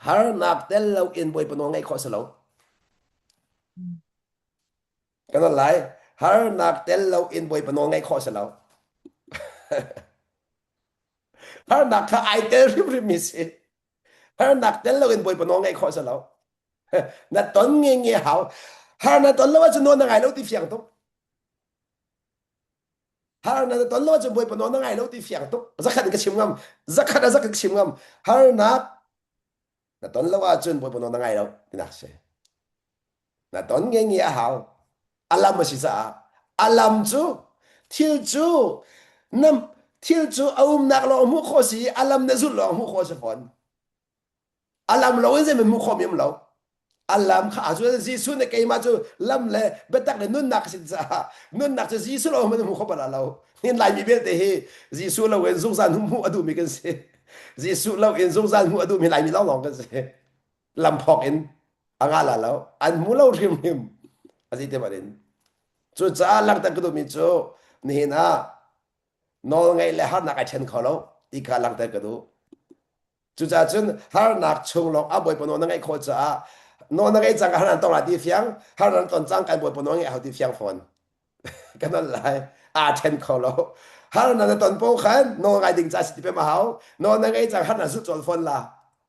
Speaker 1: har nak tel lo in boy pa no ngai kho sa lo cái nó lại har nak tel lo in boy pa no ngai kho sa lo har nak kha ai tel rim mi se har nak tel lo in boy pa no ngai kho sa lo na ton nghe nghe hảo har na ton lo chu no na ngai lo ti fiang to har na ton lo chu boy pa no na ngai lo ti fiang to zakhat ka chim ngam zakhat ka chim ngam har na ton lo chu boy pa no na ngai lo ti nak se na ton nghe nghe hảo alam ma si sa alam chu thil chu nam thil chu aum nak lo mu kho si alam na zu lo mu kho se fon alam lo in ze me mu kho mi lo alam kha azu jisu ne kai ma chu lam le betak le nun nak sin sa nun nak chu jisu lo ma mu kho bala lo nin lai mi bel te hi jisu lo wen zung san mu adu mi kan se jisu lo in zung san mu adu mi lai mi lo long kan se lam phok in anga la lo an mu lo rim rim azi te barin chu cha lang ta ku mi chu ni na no ngai le har nak a chen kho lo ti kha lang ta ku chu cha chun har nak chung lo a boy pono ngai kho cha no ngai chang har an tong la ti fiang har an ton chang kai boy pono ngai ha ti fiang phone kan lai a chen kho lo har na ton po khan no ngai ding cha si pe ma hao no ngai chang har na su chol phone la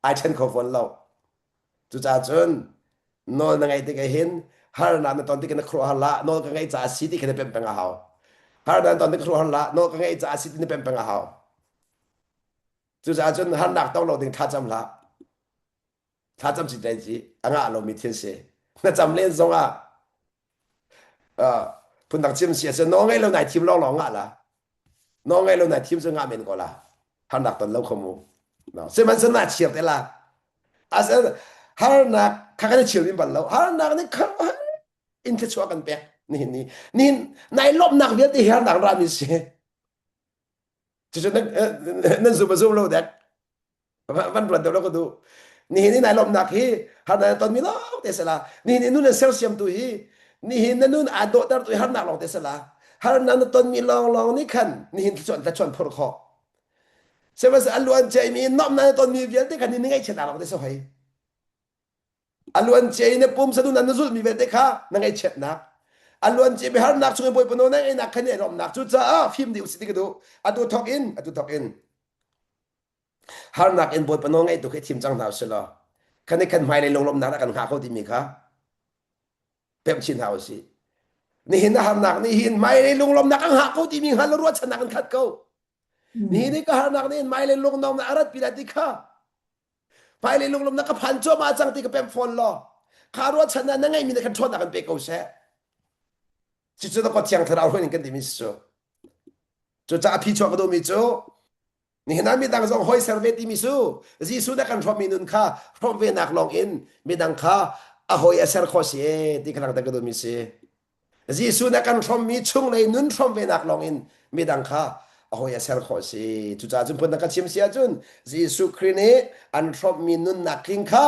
Speaker 1: a chen kho phone lo chu cha chun no ngai ti cái hin har na ton ti kan kro ha la no ngai cha si ti kan pe pe nga hao har na ton ti kro ha la no ngai cha si ti pe pe nga hao chu cha chun har nak tong lo ding tha cham la tha cham si dai ji anga lo mi thiên se na cham len zong a phun dak chim sia se no ngai lo nai tim lo lo nga la no ngai lo nai tim se nga men ko la har nak ton lo khomu no se man se na chiat te la as har nak kha ka chiu min ban lo har nak ni kha in ke chua kan pe ni nai lop nak vel ti har nak ra mi se chu chu nan zu ba zu lo dat van ran lo ko du ni nai lop nak hi har na ton mi lo te sala ni nu na celsium tu hi ni na nun a do tar tu har nak lo te sala har na ton mi long ni khan ni hin chon ta chon phor kho se ba alwan chai mi nom na ton mi vel te khan ni ngai chena lo te so hai อลวนเจเนี่ยปุ่มสะดุนันนซุลมีเวทเดค่ะนั่งไอเช็ดนักอลวนเจไปหานักช่วยบอยปนนั่งไอนักคะแนนรอมนักจุดจ้าฟิล์มดิวสิติกดูอดูทอกอินอดูทอกอินหานักอินบอยปนไงตัวแค่ทีมจังหนาวเสียละคะแนนกันไม่เลยลงลมนักกันหาเขาที่มีค่ะเต็มชินหาวสินี่เห็นนะหานักนี่เห็นไม่เลยลงลมนักกันหาเขาที่มีหาแล้วรัวชนะกันขัดเขานี่ก็หานักนี่ไม่เลยลงนอมนักอารัดปีละติค่ะไม่เลยลงลมนักก็พันจ้ามาจังตีกับเป็นฟอนล้อข้ารัวชนะนั่งไงมีแต่กันชนนักกันเปกเอาเสียจิตใจต้องก็เที่ยงทะเลาะกันกันที่มิสโซจุดจ้าพี่ชอบก็ดูมิโซ นี่นะมีดังสองหอยเซอร์เวติมิสูจีสูนักการพรอมินุนค่ะพรอมเวนักลองอินมีดังค่ะอะหอยเซอร์คอสีที่กำลังตะกดูมิสีจีสูนักการพรอมมีชุ่งเลยนุนพรอมเวนักลองอินมีดังค่ะอะหอยเซอร์คอสีจุดจ้าจุนพูดนักชิมเสียจุนจีสูครีนี้อันพรอมมีนุนนักลิงค่ะ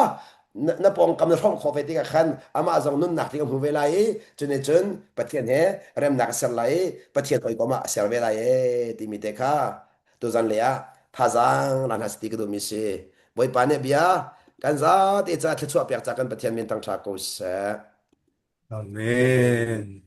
Speaker 1: นับปองกำลังพรอมขอไปที่กันขันอามาจงนุนนักลิงหูเวลาจุนจุนปะเทียนเฮเริ่มนักเซลไลปะเทียนหอยก็มาเซลเวลาที่มีเด็กค่ะตัวจันเลีย Thazang lan hasti ke domi se boy pane bia kan za te cha thchu apyak cha kan pathian min tang tha ko se
Speaker 2: 아멘.